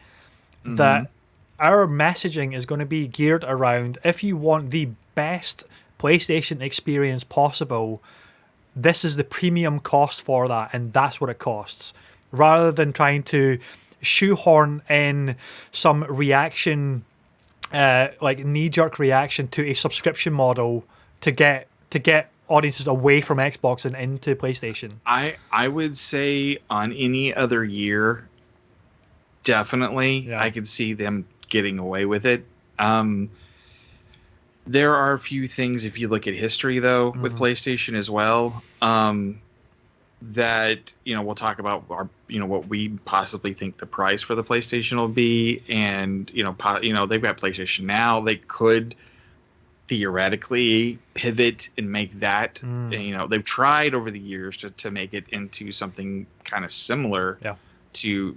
[SPEAKER 1] that our messaging is going to be geared around, if you want the best PlayStation experience possible, this is the premium cost for that, and that's what it costs. Rather than trying to shoehorn in some reaction, like knee-jerk reaction to a subscription model to get audiences away from Xbox and into PlayStation.
[SPEAKER 2] I would say on any other year, definitely, I could see them getting away with it. There are a few things, if you look at history, though, with PlayStation as well, that we'll talk about our what we possibly think the price for the PlayStation will be, and they've got PlayStation Now. They could theoretically pivot and make that they've tried over the years to make it into something kind of similar to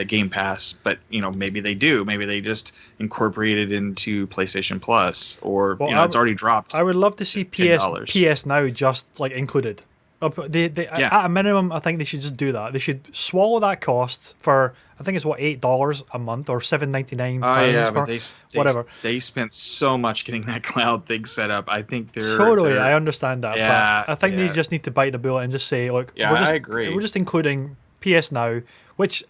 [SPEAKER 2] Game Pass, but maybe they just incorporate it into PlayStation Plus, or it's already dropped.
[SPEAKER 1] I would love to see PS Now just like included,
[SPEAKER 2] Yeah.
[SPEAKER 1] At a minimum, I think they should just do that. They should swallow that cost for, I think it's what, $8 a month or £7.99
[SPEAKER 2] Oh yeah,
[SPEAKER 1] per
[SPEAKER 2] but
[SPEAKER 1] whatever.
[SPEAKER 2] they spent so much getting that cloud thing set up. I think
[SPEAKER 1] Totally, I understand that,
[SPEAKER 2] yeah,
[SPEAKER 1] but I think
[SPEAKER 2] yeah.
[SPEAKER 1] they just need to bite the bullet and just say, look,
[SPEAKER 2] Yeah, I agree.
[SPEAKER 1] We're just including PS Now, which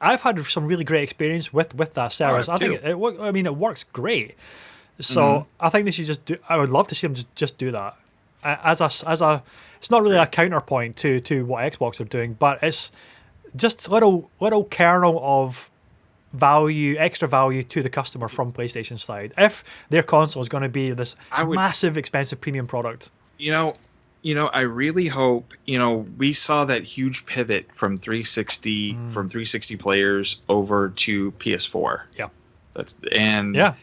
[SPEAKER 1] I've had some really great experience with that service. I think it works great. So I think they should just do. I would love to see them just do that as a. It's not really a counterpoint to what Xbox are doing, but it's just little kernel of value, extra value to the customer from PlayStation side. If their console is going to be this massive, expensive premium product,
[SPEAKER 2] you know, I really hope. We saw that huge pivot from 360 players over to PS4.
[SPEAKER 1] Yeah.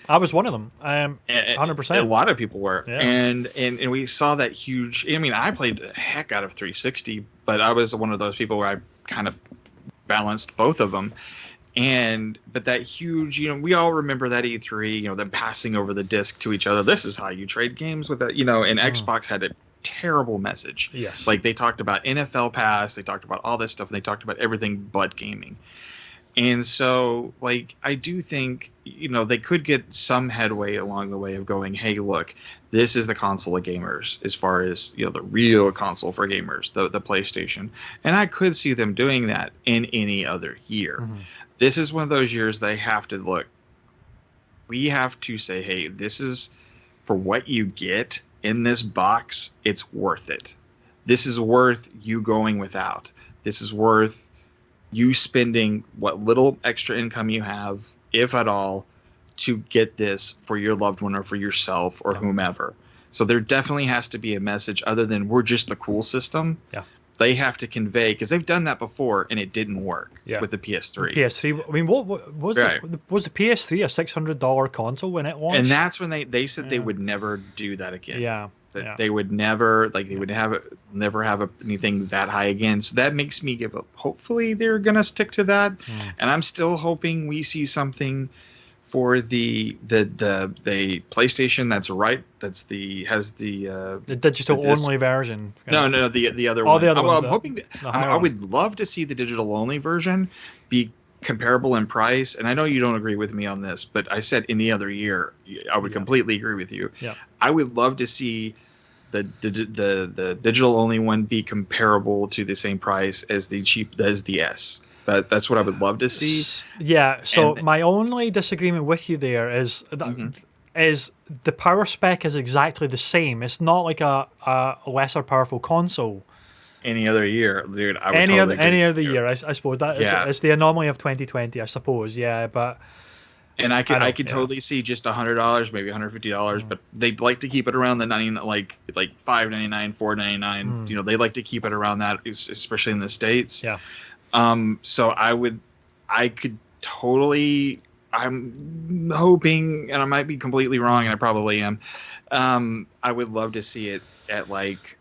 [SPEAKER 1] I was one of them. 100%.
[SPEAKER 2] A lot of people were,
[SPEAKER 1] yeah.
[SPEAKER 2] and we saw that huge. I mean, I played the heck out of 360, but I was one of those people where I kind of balanced both of them. But that huge, we all remember that E3, them passing over the disc to each other. This is how you trade games with that, and Xbox had a terrible message.
[SPEAKER 1] Yes.
[SPEAKER 2] Like they talked about NFL Pass, they talked about all this stuff, and they talked about everything but gaming. And so, I do think, they could get some headway along the way of going, hey, look, this is the console of gamers as far as, the real console for gamers, the PlayStation. And I could see them doing that in any other year. Mm-hmm. This is one of those years they have to look. We have to say, hey, this is for what you get in this box. It's worth it. This is worth you going without. This is worth you spending what little extra income you have, if at all, to get this for your loved one or for yourself or whomever. So there definitely has to be a message other than we're just the cool system.
[SPEAKER 1] Yeah.
[SPEAKER 2] They have to convey, because they've done that before and it didn't work with the PS3.
[SPEAKER 1] PS3. I mean, what was was the PS3 a $600 console when it launched?
[SPEAKER 2] And that's when they said they would never do that again.
[SPEAKER 1] Yeah.
[SPEAKER 2] That they would never, never have anything that high again. So that makes me give up. Hopefully they're gonna stick to that, and I'm still hoping we see something for the PlayStation. Has the
[SPEAKER 1] digital only version.
[SPEAKER 2] No, the other one.
[SPEAKER 1] The other one.
[SPEAKER 2] I'm hoping I would love to see the digital only version be comparable in price. And I know you don't agree with me on this, but I said any other year I would completely agree with you.
[SPEAKER 1] Yeah.
[SPEAKER 2] I would love to see the digital only one be comparable to the same price as the S. That's what I would love to see.
[SPEAKER 1] Yeah. So my only disagreement with you there is is the power spec is exactly the same. It's not like a lesser powerful console.
[SPEAKER 2] Any other year, dude. I would
[SPEAKER 1] any other year, I suppose that it's the anomaly of 2020, I suppose. Yeah, but.
[SPEAKER 2] And I could totally see just $100, maybe $150, but they'd like to keep it around the $5.99, $4.99. They like to keep it around that, especially in the States.
[SPEAKER 1] Yeah.
[SPEAKER 2] So I could totally. I'm hoping, and I might be completely wrong, and I probably am. I would love to see it at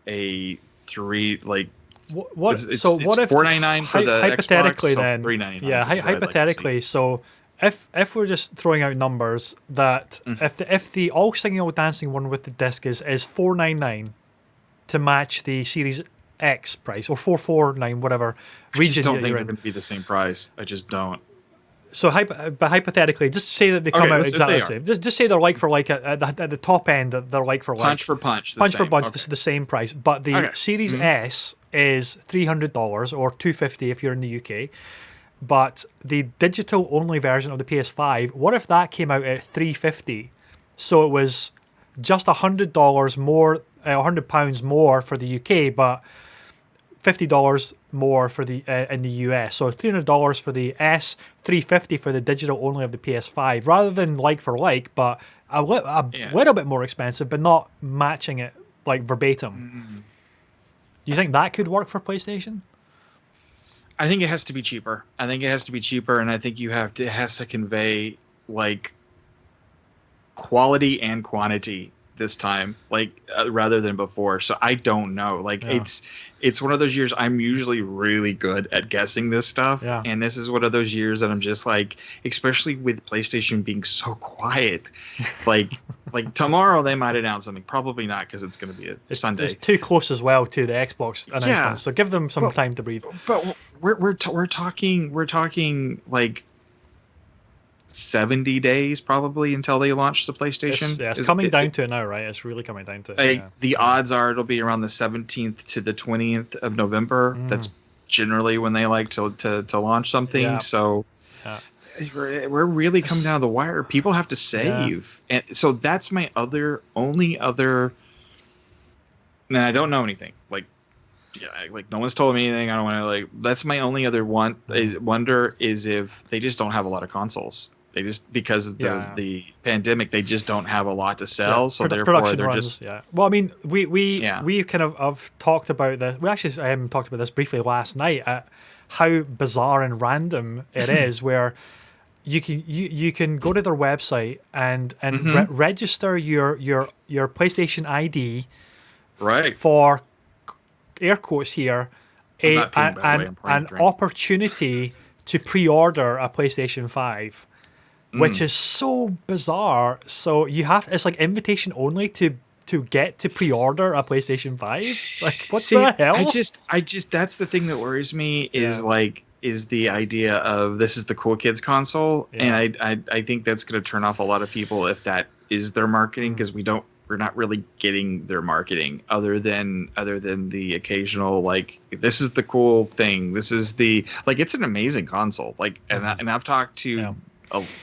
[SPEAKER 2] a 3
[SPEAKER 1] What if
[SPEAKER 2] $4.99 for the
[SPEAKER 1] hypothetically
[SPEAKER 2] Xbox,
[SPEAKER 1] then
[SPEAKER 2] so $3.99.
[SPEAKER 1] Yeah, hypothetically. So if we're just throwing out numbers that if the all singing all dancing one with the disc is $4.99 to match the Series X price or $4.49 whatever region,
[SPEAKER 2] I just don't think they're going to be the same price. I just don't.
[SPEAKER 1] So, but hypothetically, just say that they come out exactly the same. Just say they're like for like at the top end. They're like for like
[SPEAKER 2] punch for punch.
[SPEAKER 1] Punch for punch. This is the same price, but the Series S is $300 or $250 if you're in the UK. But the digital only version of the PS5, what if that came out at $350? So it was just $100 more, £100 more for the UK, but $50 more for the in the US. So $300 for the S, $350 for the digital only of the PS5, rather than like for like, but a little bit more expensive, but not matching it like verbatim. Do you think that could work for PlayStation?
[SPEAKER 2] I think it has to be cheaper. And I think it has to convey quality and quantity this time, like rather than before. So I don't know. Like it's one of those years I'm usually really good at guessing this stuff, and this is one of those years that I'm just like, especially with PlayStation being so quiet, like tomorrow they might announce something. Probably not, because it's going to be a Sunday.
[SPEAKER 1] It's too close as well to the Xbox announcement, so give them some time to breathe.
[SPEAKER 2] But we're talking like 70 days probably until they launch the PlayStation.
[SPEAKER 1] It's coming down to it now, right? It's really coming down to it.
[SPEAKER 2] The odds are it'll be around the 17th to the 20th of November. That's generally when they like to launch something. Yeah. So we're really coming down to the wire. People have to save. And so that's my only other, and I don't know anything. Like no one's told me anything. I don't want to that's my only other wonder is if they just don't have a lot of consoles. They just, because of the pandemic, they just don't have a lot to sell. So therefore, they're runs, just
[SPEAKER 1] Well, I mean, we kind of have talked about this. We actually talked about this briefly last night. How bizarre and random it is, where you can go to their website and register your PlayStation ID,
[SPEAKER 2] right,
[SPEAKER 1] for air quotes here, an opportunity to pre-order a PlayStation 5. Which is so bizarre. So you have, it's like invitation only to get to pre-order a PlayStation 5. Like, what the hell?
[SPEAKER 2] I just that's the thing that worries me is the idea of this is the cool kids console, and I think that's going to turn off a lot of people if that is their marketing, because we're not really getting their marketing other than the occasional, like, this is the cool thing, this is the, like, it's an amazing console, like, and I've talked to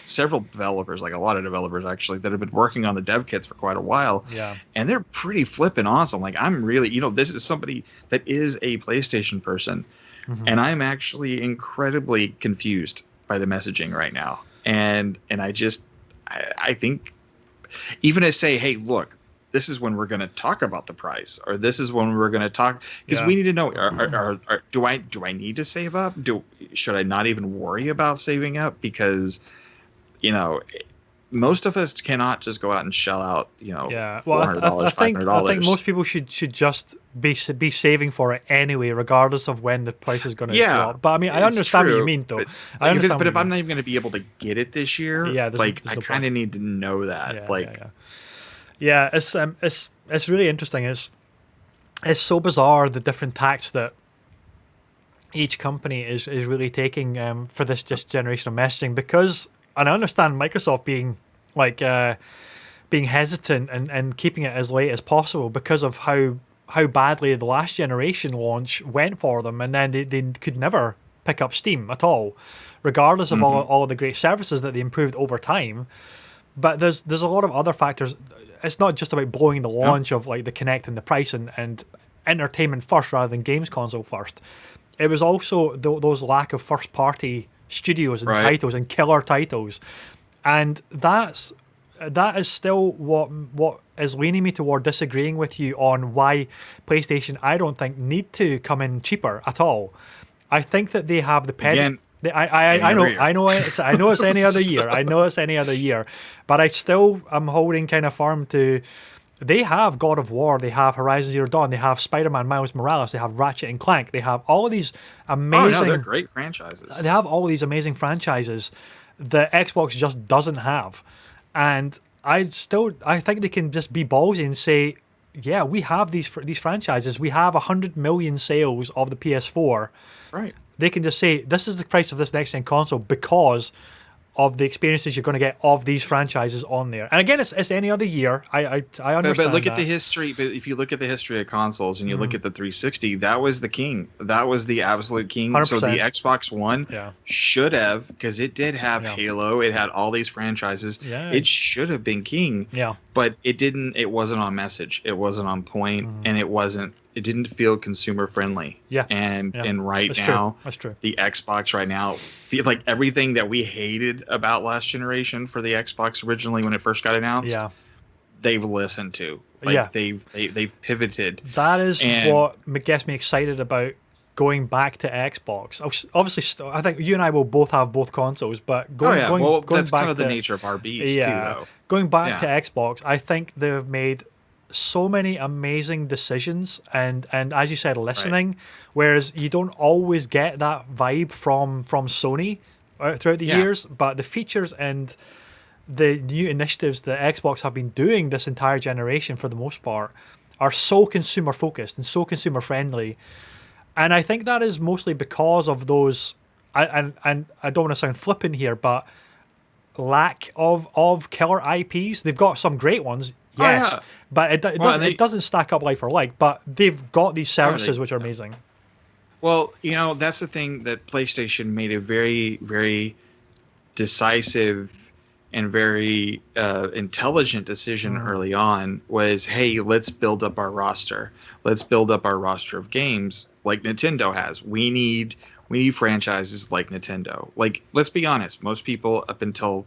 [SPEAKER 2] several developers, like a lot of developers actually, that have been working on the dev kits for quite a while, and they're pretty flipping awesome. Like, I'm really, this is somebody that is a PlayStation person, and I'm actually incredibly confused by the messaging right now, and I think, even to say, hey, look, this is when we're going to talk about the price, or this is when we're going to talk, because we need to know, do I need to save up? Should I not even worry about saving up? Because, most of us cannot just go out and shell out, $400, $500.
[SPEAKER 1] I think most people should just be saving for it anyway, regardless of when the price is going to drop. But I mean, I understand what you mean, though.
[SPEAKER 2] But if I'm not even going to be able to get it this year, I kind of need to know that.
[SPEAKER 1] It's really interesting. It's so bizarre, the different tacks that each company is really taking for this just generation of messaging, because, and I understand Microsoft being being hesitant and keeping it as late as possible because of how badly the last generation launch went for them, and then they could never pick up steam at all, regardless of all of the great services that they improved over time. But there's a lot of other factors. It's not just about blowing the launch of like the Kinect and the price and entertainment first rather than games console first. It was also those lack of first party studios and titles and killer titles, and that is still what is leaning me toward disagreeing with you on why PlayStation, I don't think, need to come in cheaper at all. I think that they have the I know it's any other year. I know it's any other year, but I still am holding kind of firm to. They have God of War, they have Horizon Zero Dawn, they have Spider-Man Miles Morales, they have Ratchet and Clank, they have all of these amazing.
[SPEAKER 2] They're great franchises.
[SPEAKER 1] They have all of these amazing franchises that Xbox just doesn't have, and I think they can just be ballsy and say, yeah, we have these franchises. We have 100 million sales of the PS4.
[SPEAKER 2] Right.
[SPEAKER 1] They can just say, this is the price of this next-gen console because of the experiences you're going to get of these franchises on there. And again, it's any other year. I understand.
[SPEAKER 2] But look at the history. But if you look at the history of consoles and you look at the 360, that was the king. That was the absolute king. 100%. So the Xbox One should have, because it did have Halo. It had all these franchises. Yeah. It should have been king. Yeah. But it didn't. It wasn't on message. It wasn't on point, and it didn't feel consumer friendly. Yeah. And right now,
[SPEAKER 1] that's true.
[SPEAKER 2] The Xbox right now, feel like everything that we hated about last generation for the Xbox originally when it first got announced, they've listened to. They've pivoted.
[SPEAKER 1] That is what gets me excited about going back to Xbox. Obviously, I think you and I will both have both consoles, but going
[SPEAKER 2] that's
[SPEAKER 1] back
[SPEAKER 2] kind of the
[SPEAKER 1] to,
[SPEAKER 2] nature of our beast too, though.
[SPEAKER 1] Going back to Xbox, I think they've made so many amazing decisions and as you said, listening, whereas you don't always get that vibe from Sony throughout the years, but the features and the new initiatives that Xbox have been doing this entire generation, for the most part, are so consumer focused and so consumer friendly. And I think that is mostly because of those, and I don't want to sound flippant here, but lack of killer IPs. They've got some great ones, yes, but it doesn't stack up like for like. But they've got these services which are amazing.
[SPEAKER 2] Well, that's the thing that PlayStation made a very, very decisive and very intelligent decision early on was, hey, let's build up our roster. Let's build up our roster of games like Nintendo has. We need franchises like Nintendo. Like, let's be honest, most people up until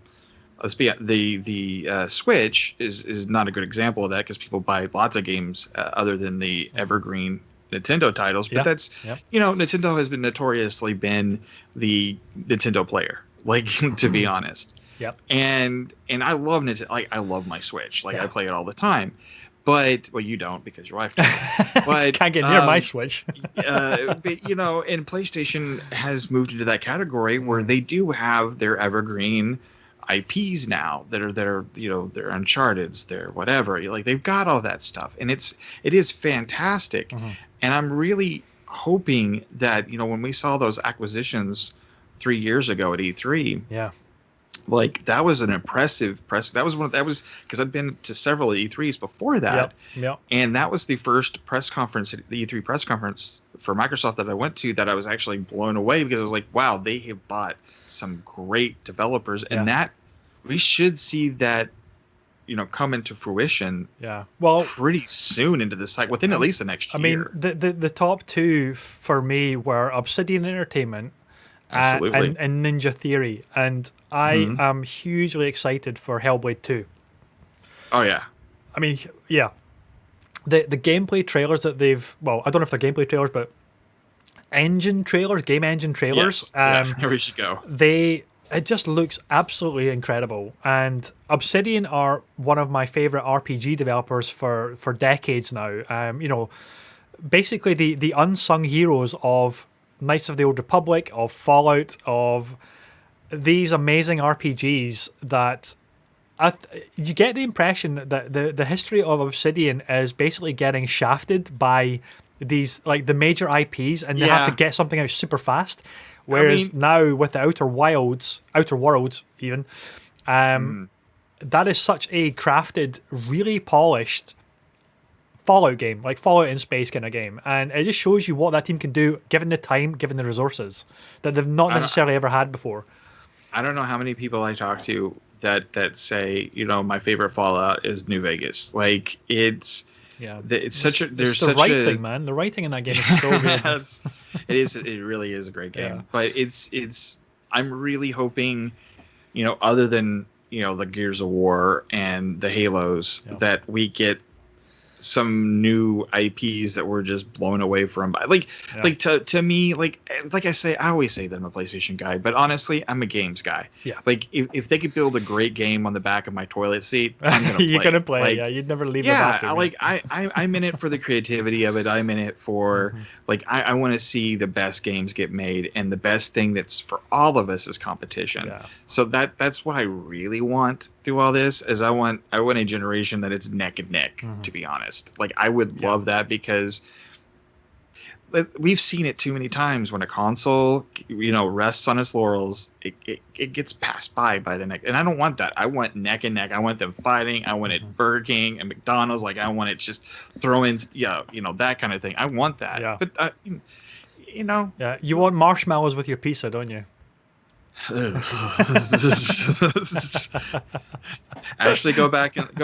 [SPEAKER 2] the Switch is not a good example of that because people buy lots of games other than the evergreen Nintendo titles. But that's Nintendo has been notoriously been the Nintendo player. Like, to be honest.
[SPEAKER 1] Yep.
[SPEAKER 2] And I love Nintendo. Like, I love my Switch. Like, I play it all the time. But you don't because your wife does. But
[SPEAKER 1] can't get near my Switch.
[SPEAKER 2] But and PlayStation has moved into that category where they do have their evergreen IPs now that are their Uncharted's, their whatever. Like, they've got all that stuff, and it is fantastic. And I'm really hoping that when we saw those acquisitions 3 years ago at E3, like, that was an impressive press. That was because I'd been to several E3s before that, and that was the first press conference, the E3 press conference for Microsoft that I went to, that I was actually blown away because I was like, wow, they have bought some great developers, and that we should see that come into fruition.
[SPEAKER 1] Well,
[SPEAKER 2] pretty soon into the site, within at least the next year.
[SPEAKER 1] I mean, the top two for me were Obsidian Entertainment.
[SPEAKER 2] Absolutely.
[SPEAKER 1] And Ninja Theory, and I am hugely excited for Hellblade 2.
[SPEAKER 2] Oh yeah,
[SPEAKER 1] I mean, the gameplay trailers that they've, well, I don't know if they're gameplay trailers, but game engine trailers.
[SPEAKER 2] Yes. Here we should go.
[SPEAKER 1] It just looks absolutely incredible, and Obsidian are one of my favorite RPG developers for decades now. Basically the unsung heroes of Knights of the Old Republic, of Fallout, of these amazing RPGs that you get the impression that the history of Obsidian is basically getting shafted by these, like, the major IPs, and they have to get something out super fast. Whereas now with the Outer Worlds even, that is such a crafted, really polished Fallout game, like Fallout in space kind of game, and it just shows you what that team can do given the time, given the resources that they've not necessarily ever had before.
[SPEAKER 2] I don't know how many people I talk to that say, my favorite Fallout is New Vegas. Like, it's such a the
[SPEAKER 1] writing, man. The writing in that game is so good.
[SPEAKER 2] It really is a great game. But it's I'm really hoping, other than the Gears of War and the Halos, that we get some new IPs that we're just blown away from. Like to me, like I say, I always say that I'm a PlayStation guy, but honestly, I'm a games guy. Like, if they could build a great game on the back of my toilet seat, I'm gonna play.
[SPEAKER 1] You're gonna play. Like, you'd never leave.
[SPEAKER 2] I'm in it for the creativity of it. I'm in it for I want to see the best games get made, and the best thing that's for all of us is competition. So that's what I really want through all this. Is I want a generation that it's neck and neck. To be honest. Like, I would love that, because we've seen it too many times when a console, rests on its laurels, it gets passed by the neck. And I don't want that. I want neck and neck. I want them fighting. I want it Burger King and McDonald's. Like, I want it just throwing, that kind of thing. I want that. But,
[SPEAKER 1] you want marshmallows with your pizza, don't you?
[SPEAKER 2] Actually, go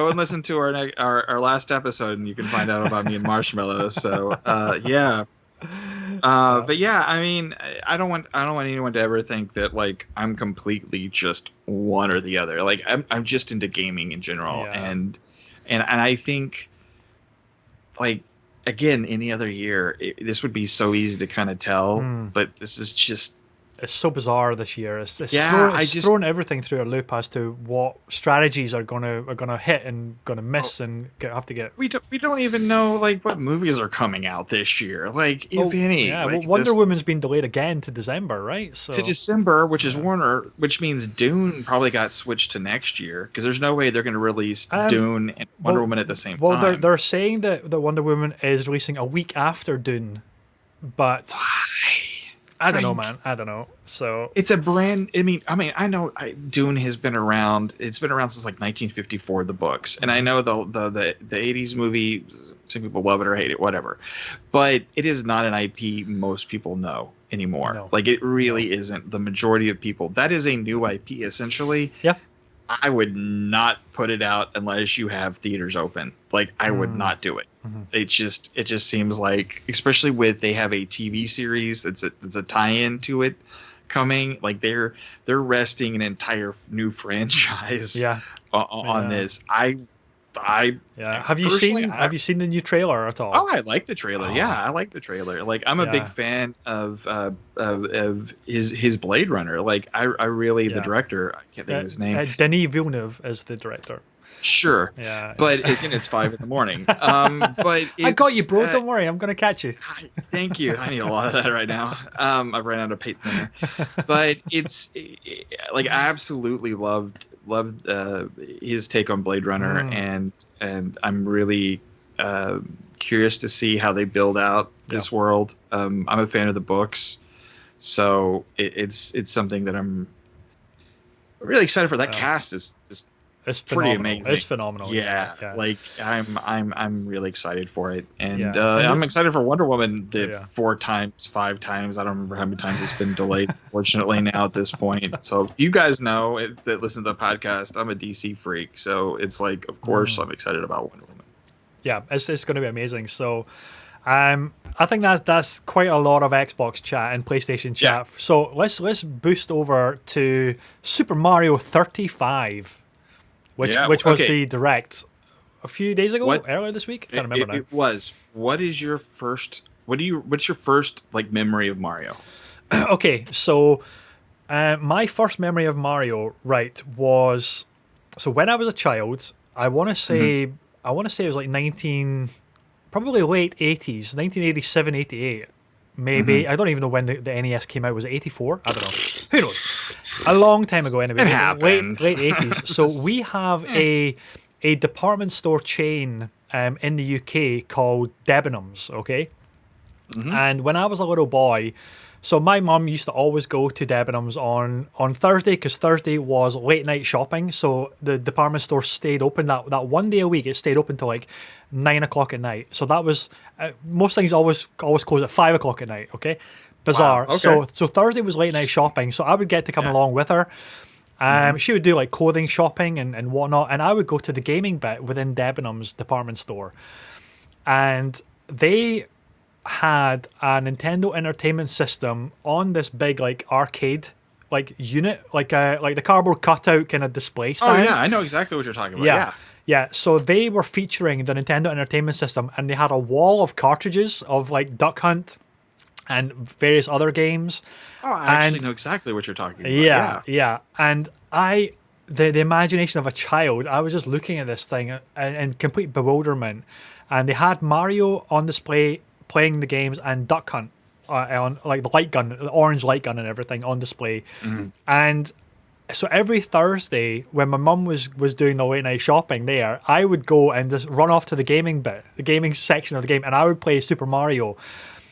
[SPEAKER 2] and listen to our last episode, and you can find out about me and marshmallows. So but yeah, I mean, I don't want anyone to ever think that, like, I'm completely just one or the other. Like, I'm just into gaming in general, and I think, like, again, any other year, this would be so easy to kind of tell, but this is just.
[SPEAKER 1] It's so bizarre this year. It's throwing everything through a loop as to what strategies are gonna hit and gonna miss and have to get.
[SPEAKER 2] We don't even know like what movies are coming out this year, like if any.
[SPEAKER 1] Yeah,
[SPEAKER 2] like,
[SPEAKER 1] Wonder Woman's been delayed again to December, right? So
[SPEAKER 2] to December, which is Warner, which means Dune probably got switched to next year because there's no way they're going to release Dune and Wonder Woman at the same time.
[SPEAKER 1] Well, they're saying that Wonder Woman is releasing a week after Dune, but. Why? I don't know, man. I don't know. So
[SPEAKER 2] it's a brand. I mean, I know Dune has been around. It's been around since like 1954, the books, and I know the 80s movie. Some people love it or hate it, whatever. But it is not an IP most people know anymore. No. Like it really isn't. The majority of people. That is a new IP essentially.
[SPEAKER 1] Yeah.
[SPEAKER 2] I would not put it out unless you have theaters open. Like I would not do it. Mm-hmm. It just seems like, especially with they have a TV series that's a tie-in to it coming. Like they're resting an entire new franchise on this. Have you seen the new trailer at all? Oh, I like the trailer. Yeah, I like the trailer. Like I'm a big fan of his Blade Runner. Like I really the director. I can't think of his name.
[SPEAKER 1] Denis Villeneuve is the director.
[SPEAKER 2] Sure. Yeah. But again, it's 5 in the morning. But
[SPEAKER 1] I got you, bro. Don't worry, I'm gonna catch you.
[SPEAKER 2] Thank you. I need a lot of that right now. I've ran out of paint thinner. But it's like I absolutely loved his take on Blade Runner, and I'm really curious to see how they build out this world. I'm a fan of the books, so it's something that I'm really excited for. That cast is
[SPEAKER 1] it's
[SPEAKER 2] pretty amazing.
[SPEAKER 1] It's phenomenal.
[SPEAKER 2] Yeah. Like I'm really excited for it, and I'm excited for Wonder Woman 4 times, 5 times. I don't remember how many times it's been delayed. Fortunately, now at this point, so you guys know that listen to the podcast. I'm a DC freak, so it's like, of course, I'm excited about Wonder Woman.
[SPEAKER 1] Yeah, it's going to be amazing. So, I think that's quite a lot of Xbox chat and PlayStation chat. Yeah. So let's boost over to Super Mario 35. Which was the direct a few days ago, earlier this week. I can't remember now.
[SPEAKER 2] It was. What's your first like memory of Mario?
[SPEAKER 1] Okay, so my first memory of Mario, was when I was a child. I want to say it was like probably late 80s, 1987, 88. Maybe. I don't even know when the NES came out. Was it 84? I don't know. Who knows? A long time ago anyway.
[SPEAKER 2] It happened.
[SPEAKER 1] Late 80s. So we have a department store chain in the UK called Debenhams, okay? Mm-hmm. And when I was a little boy, so my mum used to always go to Debenhams on Thursday, because Thursday was late night shopping. So the department store stayed open that one day a week. It stayed open till like 9 o'clock at night. So that was most things always close at 5 o'clock at night. Okay, bizarre. Wow, okay. So Thursday was late night shopping. So I would get to come along with her. She would do like clothing shopping and whatnot, and I would go to the gaming bit within Debenhams department store, and they had a Nintendo Entertainment System on this big like arcade like unit, like the cardboard cutout kind of display stand.
[SPEAKER 2] Oh yeah, I know exactly what you're talking about.
[SPEAKER 1] Yeah. So they were featuring the Nintendo Entertainment System, and they had a wall of cartridges of like Duck Hunt and various other games.
[SPEAKER 2] Oh, I actually know exactly what you're talking about.
[SPEAKER 1] Yeah. And the imagination of a child, I was just looking at this thing in complete bewilderment. And they had Mario on display playing the games, and Duck Hunt on like the light gun, the orange light gun and everything on display. Mm-hmm. And so every Thursday when my mum was doing the late night shopping there, I would go and just run off to the gaming section of the game, and I would play Super Mario.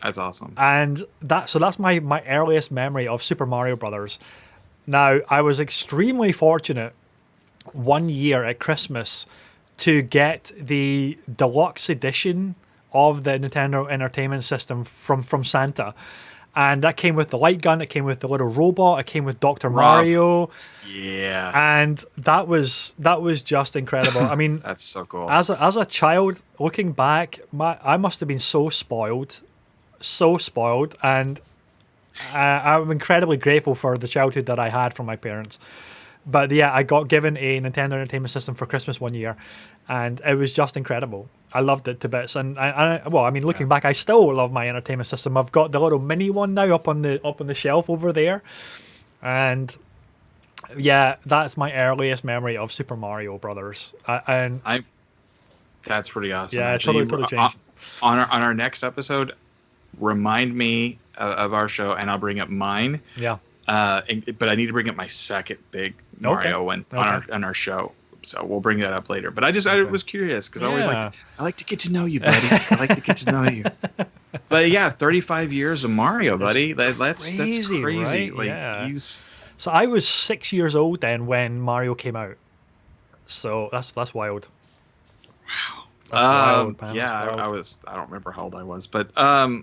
[SPEAKER 2] That's awesome.
[SPEAKER 1] And that's my earliest memory of Super Mario Brothers. Now, I was extremely fortunate one year at Christmas to get the deluxe edition of the Nintendo Entertainment System from Santa. And that came with the light gun, it came with the little robot, it came with Dr. Mario.
[SPEAKER 2] Yeah.
[SPEAKER 1] And that was just incredible. I mean,
[SPEAKER 2] that's so cool.
[SPEAKER 1] As a child, looking back, I must have been so spoiled, and I'm incredibly grateful for the childhood that I had from my parents. But yeah, I got given a Nintendo Entertainment System for Christmas one year, and it was just incredible. I loved it to bits, and looking back, I still love my entertainment system. I've got the little mini one now up on the shelf over there, and yeah, that's my earliest memory of Super Mario Brothers.
[SPEAKER 2] That's pretty awesome.
[SPEAKER 1] Yeah, totally changed.
[SPEAKER 2] On our next episode, remind me of our show, and I'll bring up mine.
[SPEAKER 1] Yeah.
[SPEAKER 2] But I need to bring up my second big Mario one on our show. So we'll bring that up later. But I was curious because I like to get to know you, buddy. I like to get to know you. But yeah, 35 years of Mario, buddy. That's crazy.
[SPEAKER 1] Right?
[SPEAKER 2] Like
[SPEAKER 1] yeah. So I was 6 years old then when Mario came out. So that's wild.
[SPEAKER 2] Wow.
[SPEAKER 1] That's wild, man.
[SPEAKER 2] Yeah, I don't remember how old I was, but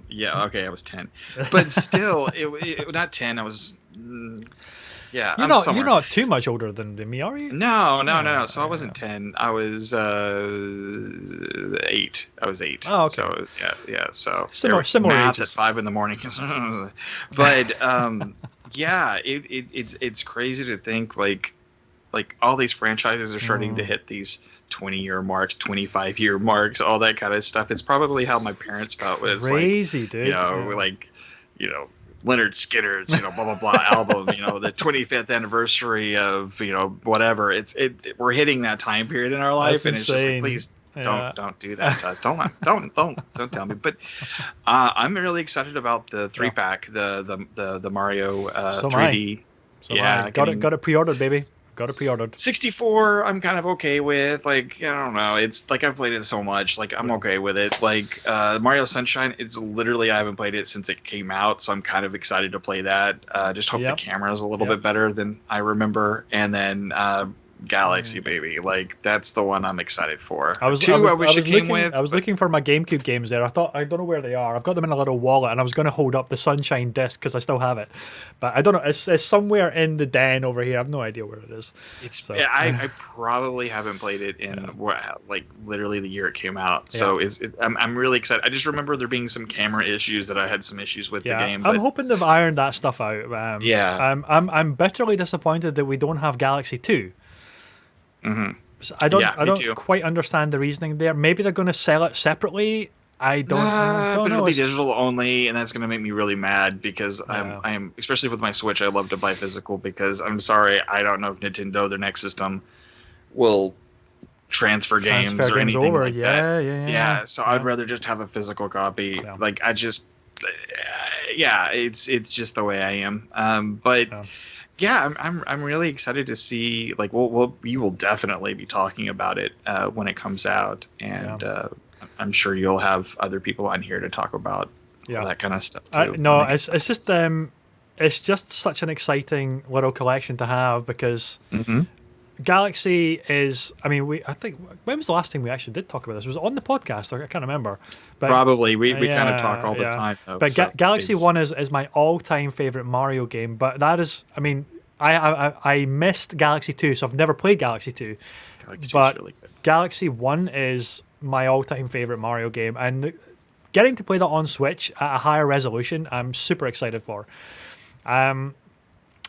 [SPEAKER 2] yeah, okay, I was 10. But still, it not 10. I was. Yeah,
[SPEAKER 1] you're not too much older than me, are you?
[SPEAKER 2] No. So I wasn't 10. I was 8. I was 8.
[SPEAKER 1] Oh, okay.
[SPEAKER 2] So yeah. So
[SPEAKER 1] similar
[SPEAKER 2] math
[SPEAKER 1] ages.
[SPEAKER 2] at 5 in the morning. But yeah, it's crazy to think like all these franchises are starting to hit these 20-year marks, 25-year marks, all that kind of stuff. It's probably how my parents felt. It's
[SPEAKER 1] crazy, dude.
[SPEAKER 2] Leonard Skinner's, blah blah blah album, the 25th anniversary of, whatever. We're hitting that time period in our life.
[SPEAKER 1] That's
[SPEAKER 2] and
[SPEAKER 1] insane.
[SPEAKER 2] It's just like, please don't do that to us. Don't tell me. But I'm really excited about the 3-pack, the Mario 3D.
[SPEAKER 1] Yeah, got it pre-ordered, baby. Got it pre-ordered.
[SPEAKER 2] 64, I'm kind of okay with. Like, I don't know. It's like I've played it so much. Like, I'm okay with it. Like, Mario Sunshine, it's literally I haven't played it since it came out, so I'm kind of excited to play that. Just hope the camera is a little bit better than I remember. And then Galaxy, baby. Like, that's the one I'm excited for. I was
[SPEAKER 1] looking for my GameCube games there. I don't know where they are. I've got them in a little wallet, and I was going to hold up the Sunshine disc because I still have it, but I don't know. It's somewhere in the den over here. I have no idea where it is.
[SPEAKER 2] I probably haven't played it in like literally the year it came out. So I'm really excited. I just remember there being some camera issues that I had some issues with the game. But
[SPEAKER 1] I'm hoping they've ironed that stuff out. I'm bitterly disappointed that we don't have Galaxy 2.
[SPEAKER 2] Mm-hmm.
[SPEAKER 1] So I don't quite understand the reasoning there. Maybe they're going to sell it separately. I don't know.
[SPEAKER 2] It'll be digital only, and that's going to make me really mad because I'm especially with my Switch. I love to buy physical because I'm sorry, I don't know if Nintendo, their next system, will transfer games or anything
[SPEAKER 1] over.
[SPEAKER 2] Like that. Yeah. So I'd rather just have a physical copy. Yeah. Like it's just the way I am. But. Yeah, I'm really excited to see. Like, we will definitely be talking about it when it comes out, and I'm sure you'll have other people on here to talk about all that kind of stuff too.
[SPEAKER 1] It's just such an exciting little collection to have because Galaxy is. I mean, I think when was the last time we actually did talk about this? Was it on the podcast? I can't remember. But,
[SPEAKER 2] probably we kind of talk all the time. Though,
[SPEAKER 1] but Galaxy 1 is my all-time favorite Mario game. But that is, I mean, I missed Galaxy 2, so I've never played Galaxy 2. But really good. Galaxy 1 is my all-time favorite Mario game, and getting to play that on Switch at a higher resolution, I'm super excited for. Did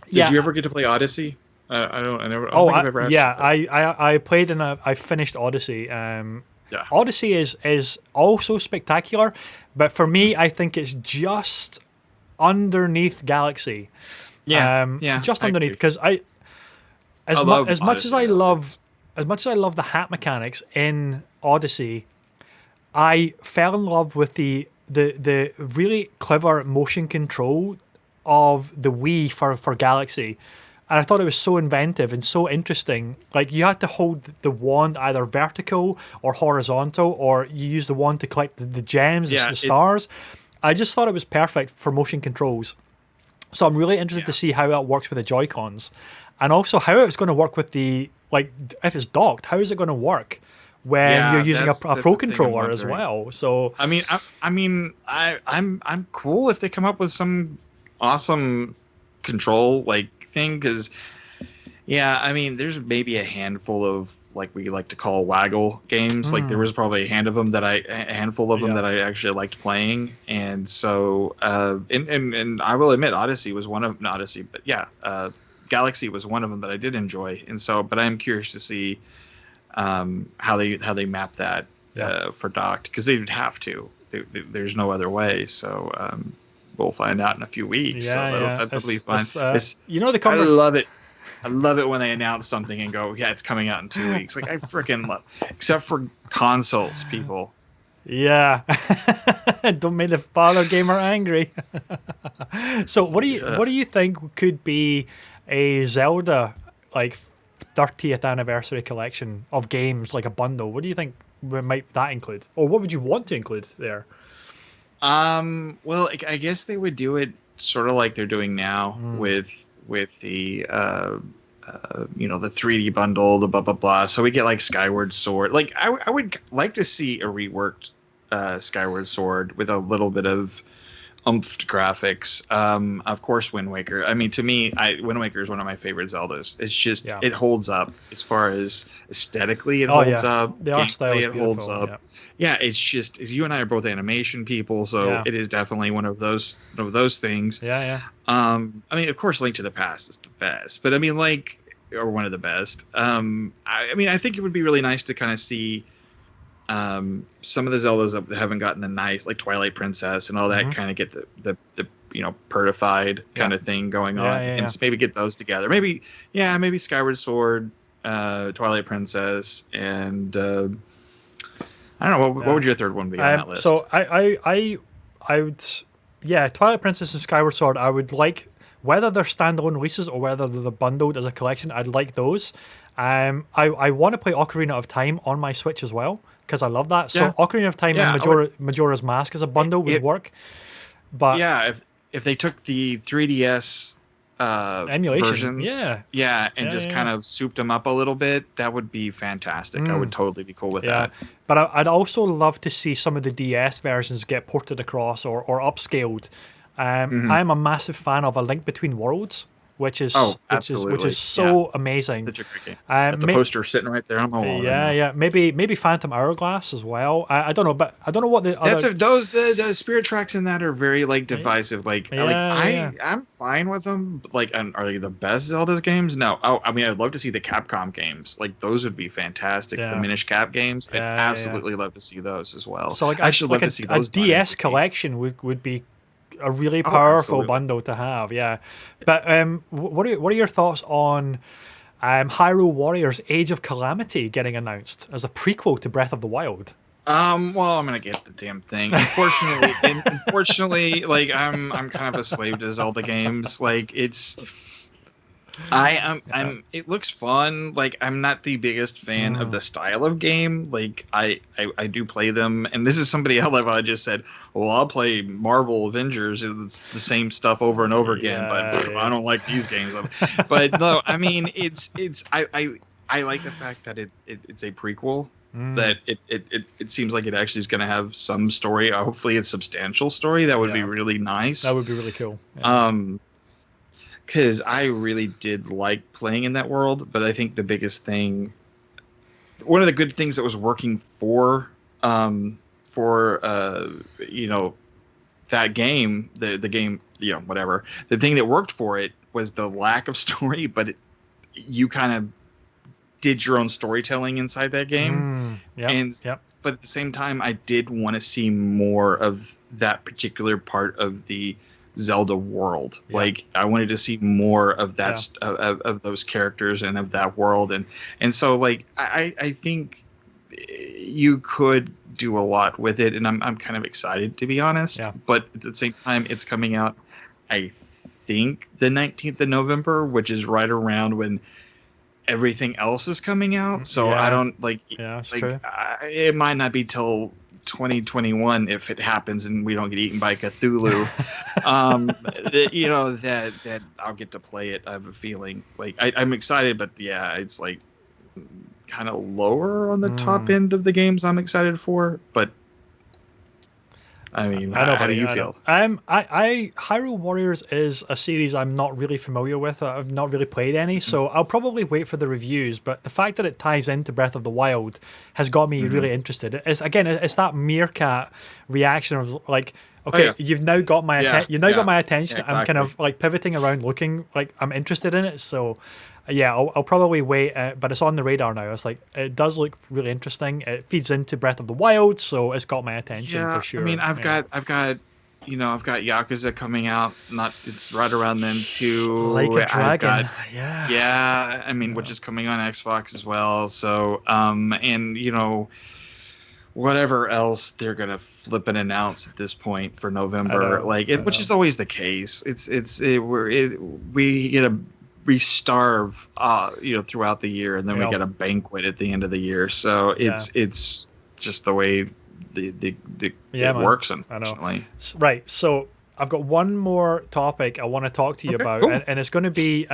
[SPEAKER 2] you ever get to play Odyssey? I don't think I've ever asked you.
[SPEAKER 1] I played and I finished Odyssey. Odyssey is also spectacular, but for me, I think it's just underneath Galaxy. Just underneath, because as much as I love the hat mechanics in Odyssey, I fell in love with the really clever motion control of the Wii for Galaxy. And I thought it was so inventive and so interesting. Like, you had to hold the wand either vertical or horizontal, or you use the wand to collect the gems, the stars. I just thought it was perfect for motion controls. So I'm really interested to see how that works with the Joy-Cons. And also how it's going to work with if it's docked, how is it going to work when you're using a Pro Controller as well? So
[SPEAKER 2] I'm cool if they come up with some awesome control thing, because there's maybe a handful of we like to call waggle games. Like, there was probably a handful of them that I actually liked playing, and so and I will admit Odyssey was one of Galaxy was one of them that I did enjoy, and so, but I'm curious to see how they map that for docked, because they would have to. There's no other way. So we'll find out in a few weeks. That'll be fun. I love it when they announce something and go, yeah, it's coming out in 2 weeks. Like, I freaking love, except for consoles, people.
[SPEAKER 1] Yeah. Don't make the father gamer angry. So what do you think could be a Zelda like 30th anniversary collection of games, like a bundle? What do you think might that include? Or what would you want to include there?
[SPEAKER 2] Well, I guess they would do it sort of like they're doing now with the the 3D bundle, the blah blah blah. So we get like Skyward Sword. Like I would like to see a reworked Skyward Sword with a little bit of oomphed graphics. Of course, Wind Waker. I mean, to me, Wind Waker is one of my favorite Zeldas. It's just it holds up as far as aesthetically. It holds up.
[SPEAKER 1] The art style is
[SPEAKER 2] holds up. Yeah, it's just, you and I are both animation people, so it is definitely one of those things.
[SPEAKER 1] Yeah.
[SPEAKER 2] I mean, of course, Link to the Past is the best, but I mean, or one of the best. I mean, I think it would be really nice to kind of see some of the Zeldas that haven't gotten the nice, like Twilight Princess and all that, kind of get the pertified kind of thing going on, and maybe get those together. Maybe Skyward Sword, Twilight Princess, and I don't know, what would your third one be on that list?
[SPEAKER 1] So I would, Twilight Princess and Skyward Sword, I would like, whether they're standalone releases or whether they're bundled as a collection, I'd like those. I want to play Ocarina of Time on my Switch as well, because I love that. So Ocarina of Time and Majora's Mask as a bundle would work. But
[SPEAKER 2] if they took the 3DS
[SPEAKER 1] emulation
[SPEAKER 2] versions, and just kind of souped them up a little bit, that would be fantastic. I would totally be cool with that.
[SPEAKER 1] But I'd also love to see some of the DS versions get ported across or upscaled. I'm a massive fan of A Link Between Worlds, which is so amazing.
[SPEAKER 2] Such a great game. Got the poster sitting right there on my wall. Maybe
[SPEAKER 1] Phantom Hourglass as well. I don't know, but I don't know what the
[SPEAKER 2] the spirit tracks in that are very divisive. I'm fine with them. Are they the best Zelda's games? No. I mean, I'd love to see the Capcom games. Like, those would be fantastic. The Minish Cap games. I'd absolutely love to see those as well.
[SPEAKER 1] So I should love to see those. A DS collection would be a really powerful bundle to have, But what are your thoughts on Hyrule Warriors Age of Calamity getting announced as a prequel to Breath of the Wild?
[SPEAKER 2] Well, I'm gonna get the damn thing. Unfortunately, I'm kind of a slave to Zelda games. It looks fun. I'm not the biggest fan of the style of game. I do play them, and this is somebody else I just said, well, I'll play Marvel Avengers. It's the same stuff over and over again, but I don't like these games. But no, I mean, I like the fact that it's a prequel. That it seems like it actually is going to have some story. Hopefully, it's substantial story. That would be really nice.
[SPEAKER 1] That would be really cool.
[SPEAKER 2] Because I really did like playing in that world, but I think the biggest thing, one of the good things that was working for that game, the game, whatever, the thing that worked for it was the lack of story, but you kind of did your own storytelling inside that game. But at the same time, I did want to see more of that particular part of the Zelda world. I wanted to see more of that of those characters and of that world, and so I think you could do a lot with it, and I'm kind of excited, to be honest. But at the same time, it's coming out, I think, the 19th of November, which is right around when everything else is coming out. So I don't true. It might not be till 2021 if it happens and we don't get eaten by Cthulhu. That I'll get to play it. I have a feeling I'm excited, but it's kind of lower on the top end of the games I'm excited for. But I mean,
[SPEAKER 1] I know,
[SPEAKER 2] how do
[SPEAKER 1] buddy,
[SPEAKER 2] you
[SPEAKER 1] I
[SPEAKER 2] feel?
[SPEAKER 1] know. Hyrule Warriors is a series I'm not really familiar with. I've not really played any, so I'll probably wait for the reviews. But the fact that it ties into Breath of the Wild has got me really interested. It's that meerkat reaction of like, okay, you've now got my got my attention.
[SPEAKER 2] Yeah, exactly.
[SPEAKER 1] I'm kind of like pivoting around, looking like I'm interested in it. So yeah, I'll probably wait, but it's on the radar now. It's like it does look really interesting. It feeds into Breath of the Wild, so it's got my attention for sure.
[SPEAKER 2] I mean, I've got Yakuza coming out. It's right around then too.
[SPEAKER 1] Like a Dragon.
[SPEAKER 2] Yeah. I mean, which is coming on Xbox as well. So, and whatever else they're gonna flip and announce at this point for November, which is always the case. We starve, throughout the year, and then we get a banquet at the end of the year. So it's just the way it works, unfortunately.
[SPEAKER 1] Right. So I've got one more topic I want to talk to you about, cool. and it's going to be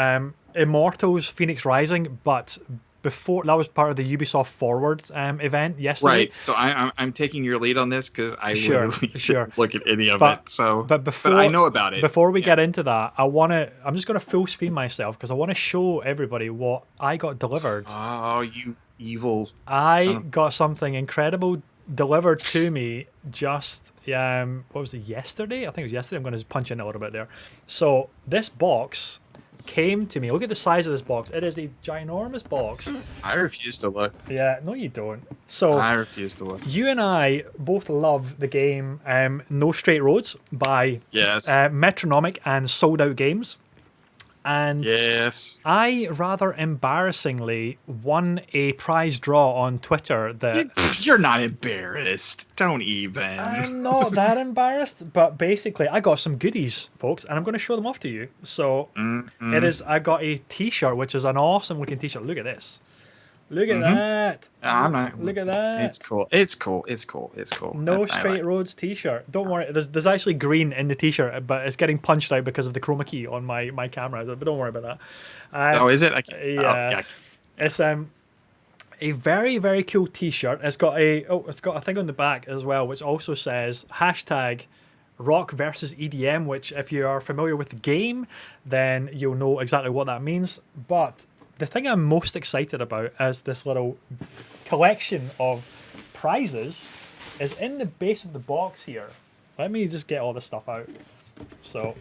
[SPEAKER 1] Immortals: fenyxrising, but before that was part of the Ubisoft Forward event yesterday.
[SPEAKER 2] Right. So I'm taking your lead on this because I literally didn't look at any of it. So,
[SPEAKER 1] but
[SPEAKER 2] I know about it.
[SPEAKER 1] Before we get into that, I'm just going to full screen myself because I want to show everybody what I got delivered.
[SPEAKER 2] Oh, you evil!
[SPEAKER 1] I got something incredible delivered to me just what was it, yesterday? I think it was yesterday. I'm going to punch in a little bit there. So this box came to me. Look at the size of this box. It is a ginormous box.
[SPEAKER 2] I refuse to look.
[SPEAKER 1] Yeah, no you don't. So
[SPEAKER 2] I refuse to look.
[SPEAKER 1] You and I both love the game No Straight Roads by Metronomic and Sold Out Games. And I rather embarrassingly won a prize draw on Twitter that...
[SPEAKER 2] You're not embarrassed. Don't even.
[SPEAKER 1] I'm not that embarrassed, but basically I got some goodies, folks, and I'm going to show them off to you. So it is, I got a t-shirt, which is an awesome looking t-shirt. Look at this. Look at that. Look at that.
[SPEAKER 2] It's cool. It's cool. It's cool. It's cool.
[SPEAKER 1] No Straight Roads t-shirt. Don't worry. There's actually green in the t-shirt, but it's getting punched out because of the chroma key on my camera. But don't worry about that.
[SPEAKER 2] Is it?
[SPEAKER 1] It's a very, very cool t-shirt. It's got a thing on the back as well, which also says #rock versus EDM, which if you are familiar with the game, then you'll know exactly what that means. But the thing I'm most excited about is this little collection of prizes is in the base of the box here. Let me just get all this stuff out. So,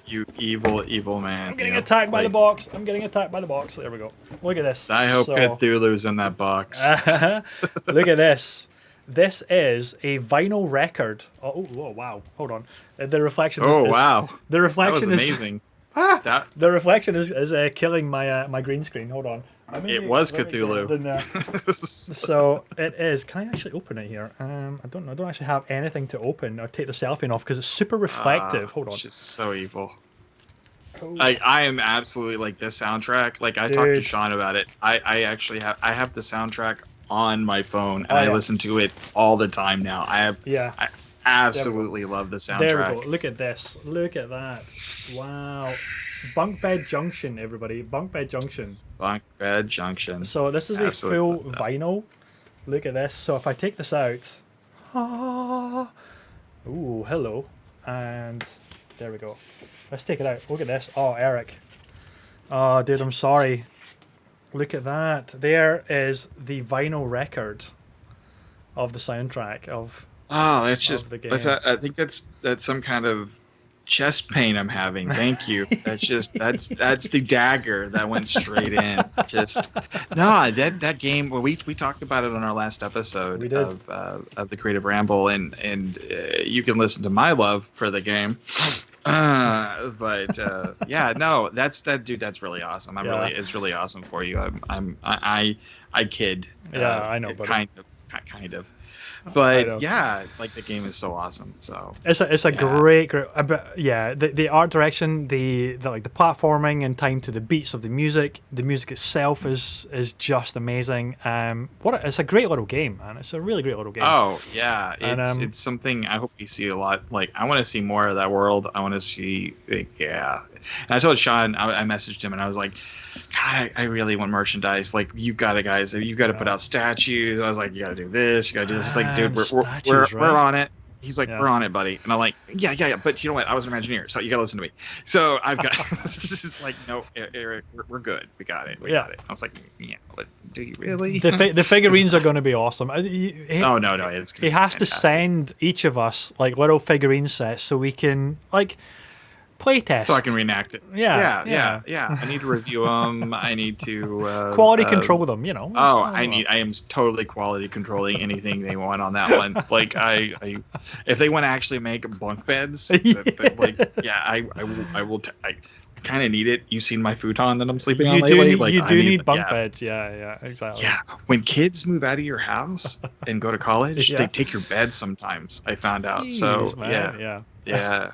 [SPEAKER 2] you evil, evil man.
[SPEAKER 1] I'm getting attacked by the box. There we go. Look at this.
[SPEAKER 2] I hope Cthulhu's in that box.
[SPEAKER 1] Look at this. This is a vinyl record. Oh wow. Hold on. The reflection
[SPEAKER 2] wow.
[SPEAKER 1] The reflection
[SPEAKER 2] that was amazing.
[SPEAKER 1] The reflection is killing my green screen. Hold on.
[SPEAKER 2] It was Cthulhu.
[SPEAKER 1] So it is. Can I actually open it here? I don't know. I don't actually have anything to open or take the selfie off because it's super reflective. Hold on.
[SPEAKER 2] It's just so evil. Like I am absolutely like this soundtrack. Like I talked to Sean about it. I actually have the soundtrack on my phone and I listen to it all the time now. I absolutely love the soundtrack.
[SPEAKER 1] There we go. Look at this. Look at that. Wow. Bunk Bed Junction, everybody. Bunk Bed Junction.
[SPEAKER 2] Bunk Bed Junction.
[SPEAKER 1] So this is a full vinyl. Look at this. So if I take this out. Ooh, hello. And there we go. Let's take it out. Look at this. Oh, Eric. Oh, dude, I'm sorry. Look at that. There is the vinyl record of the soundtrack of...
[SPEAKER 2] Oh, that's just. I think that's some kind of chest pain I'm having. Thank you. That's the dagger that went straight in. That game. Well, we talked about it on our last episode of the Creative Ramble, and you can listen to my love for the game. That's dude. That's really awesome. It's really awesome for you. I kid.
[SPEAKER 1] Yeah, I know,
[SPEAKER 2] buddy. Kind of. But yeah, like the game is so awesome. So
[SPEAKER 1] it's a great the art direction, the platforming and time to the beats of the music itself is just amazing. It's a great little game, man. It's a really great little game.
[SPEAKER 2] Oh yeah, it's something I hope we see a lot. Like I want to see more of that world. I want to see And I told Sean, I messaged him and I was like, God, I really want merchandise. Like, you got to, guys. You got to put out statues. I was like, you got to do this. You got to do this. It's like, dude, we're on it. He's like,
[SPEAKER 1] Yeah.
[SPEAKER 2] we're on it, buddy. And I'm like, yeah. But you know what? I was an Imagineer, so you got to listen to me. So I've got, it's just like, no, Eric, we're good. We got it. We got it. I was like, yeah, but do you really?
[SPEAKER 1] The figurines are going to be awesome.
[SPEAKER 2] No. It's
[SPEAKER 1] he has to
[SPEAKER 2] fantastic.
[SPEAKER 1] send each of us like little figurine sets so we can like play test.
[SPEAKER 2] So I can reenact it.
[SPEAKER 1] Yeah.
[SPEAKER 2] I need to review them. I need to
[SPEAKER 1] Quality control them, you know.
[SPEAKER 2] I am totally quality contrling anything they want on that one. Like I if they want to actually make bunk beds, I kind of need it. You've seen my futon that I'm sleeping on lately.
[SPEAKER 1] You do need bunk beds. Yeah, exactly.
[SPEAKER 2] Yeah, when kids move out of your house and go to college, they take your bed sometimes. I found out.
[SPEAKER 1] Jeez,
[SPEAKER 2] so
[SPEAKER 1] man.
[SPEAKER 2] yeah.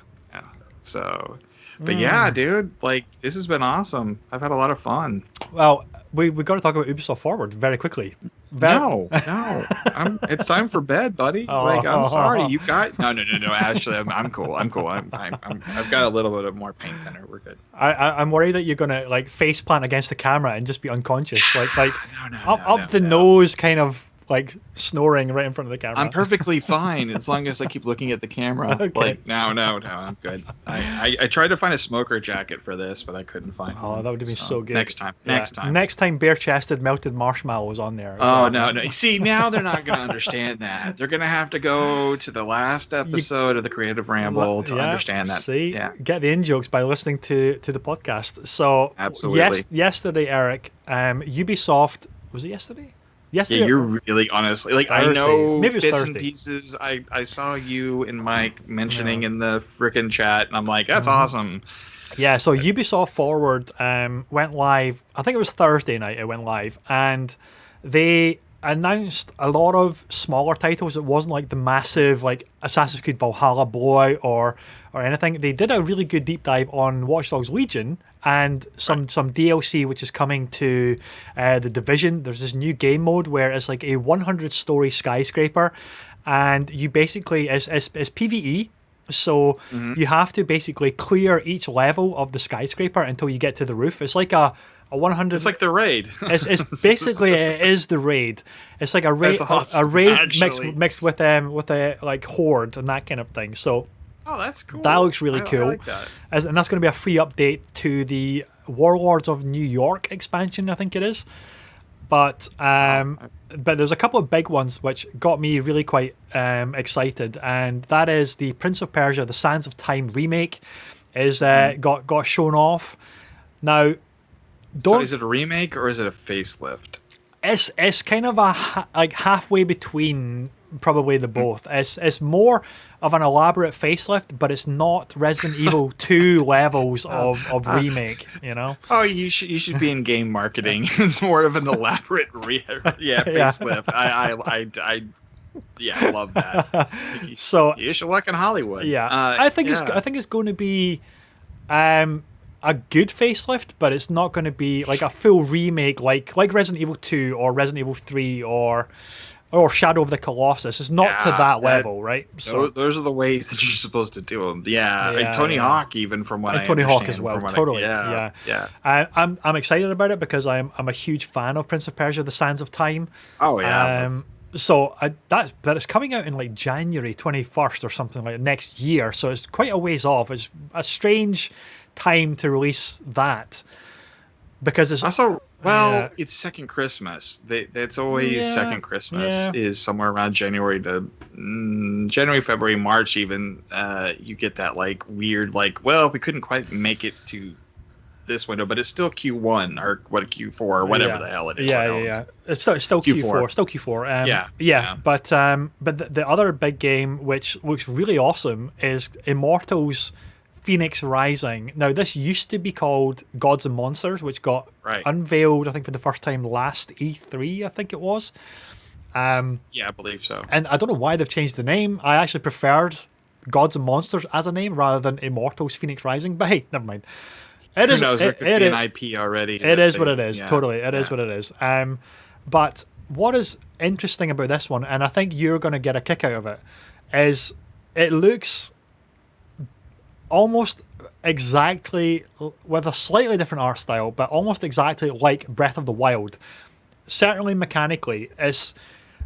[SPEAKER 2] So, but yeah, dude, like this has been awesome. I've had a lot of fun.
[SPEAKER 1] Well, we got to talk about Ubisoft Forward very quickly.
[SPEAKER 2] No, it's time for bed, buddy. Like, I'm sorry, you got no. Actually, I'm cool. I've got a little bit of more pain thinner. We're good.
[SPEAKER 1] I'm worried that you're gonna like face plant against the camera and just be unconscious, like
[SPEAKER 2] no,
[SPEAKER 1] the nose, kind of like snoring right in front of the camera.
[SPEAKER 2] I'm perfectly fine as long as I keep looking at the camera.
[SPEAKER 1] Okay.
[SPEAKER 2] Like, no, I'm good. I tried to find a smoker jacket for this, but I couldn't find one.
[SPEAKER 1] Oh, that would have been so good.
[SPEAKER 2] Next time.
[SPEAKER 1] Next time, bare-chested melted marshmallows on there.
[SPEAKER 2] No. See, now they're not going to understand that. They're going to have to go to the last episode of the Creative Ramble to understand that.
[SPEAKER 1] See, get the in-jokes by listening to the podcast. So,
[SPEAKER 2] absolutely.
[SPEAKER 1] Yesterday, Eric, Ubisoft, was it yesterday? Yesterday,
[SPEAKER 2] yeah, you're really honestly like
[SPEAKER 1] Thursday.
[SPEAKER 2] I know
[SPEAKER 1] Maybe it was
[SPEAKER 2] bits
[SPEAKER 1] Thursday.
[SPEAKER 2] and pieces. I saw you and Mike mentioning in the frickin' chat, and I'm like, that's awesome.
[SPEAKER 1] Yeah, so Ubisoft Forward went live. I think it was Thursday night. It went live, and they announced a lot of smaller titles. It wasn't like the massive like Assassin's Creed Valhalla blowout or anything. They did a really good deep dive on Watch Dogs Legion and some DLC which is coming to the Division. There's this new game mode where it's like a 100-story skyscraper, and you basically it's PvE. So you have to basically clear each level of the skyscraper until you get to the roof. It's like a 100.
[SPEAKER 2] It's like the raid.
[SPEAKER 1] It's basically it is the raid. It's like a raid,
[SPEAKER 2] awesome,
[SPEAKER 1] a raid
[SPEAKER 2] actually.
[SPEAKER 1] mixed with a like horde and that kind of thing. So
[SPEAKER 2] that's cool.
[SPEAKER 1] that looks really cool.
[SPEAKER 2] I like that.
[SPEAKER 1] And that's going to be a free update to the Warlords of New York expansion, I think it is. But there's a couple of big ones which got me really quite excited, and that is the Prince of Persia: The Sands of Time remake is got shown off. Now,
[SPEAKER 2] so is it a remake or is it a facelift?
[SPEAKER 1] It's kind of like halfway between probably the both. It's more of an elaborate facelift, but it's not Resident Evil 2 levels of remake, you know?
[SPEAKER 2] Oh, you should be in game marketing. It's more of an elaborate facelift. I love that.
[SPEAKER 1] So
[SPEAKER 2] you should work in Hollywood.
[SPEAKER 1] Yeah. I think it's going to be a good facelift, but it's not going to be like a full remake like Resident Evil 2 or Resident Evil 3 or Shadow of the Colossus. It's not to that level, right? So
[SPEAKER 2] those are the ways that you're supposed to do them. Yeah, Tony Hawk, even from what I
[SPEAKER 1] Tony
[SPEAKER 2] understand.
[SPEAKER 1] Hawk as well. Totally. Yeah. I'm excited about it because I'm a huge fan of Prince of Persia: The Sands of Time.
[SPEAKER 2] Oh yeah.
[SPEAKER 1] But it's coming out in like January 21st or something like next year. So it's quite a ways off. It's a strange time to release that because it's
[SPEAKER 2] also it's second Christmas. That's always second Christmas is somewhere around January to January, February, March even. You get that like weird like, well, we couldn't quite make it to this window, but it's still Q1 or Q4 or whatever the hell it is.
[SPEAKER 1] Yeah. It's still Q4. Still Q4. But the other big game which looks really awesome is Immortals fenyxrising. Now, this used to be called Gods and Monsters, which got unveiled, I think, for the first time last E3, I think it was.
[SPEAKER 2] I believe so.
[SPEAKER 1] And I don't know why they've changed the name. I actually preferred Gods and Monsters as a name rather than Immortals fenyxrising, but hey, never mind.
[SPEAKER 2] Who knows? There could be an IP already.
[SPEAKER 1] It is what it is. Totally. It is what it is. But what is interesting about this one, and I think you're going to get a kick out of it, is it looks almost exactly, with a slightly different art style, but almost exactly like Breath of the Wild. Certainly mechanically, it's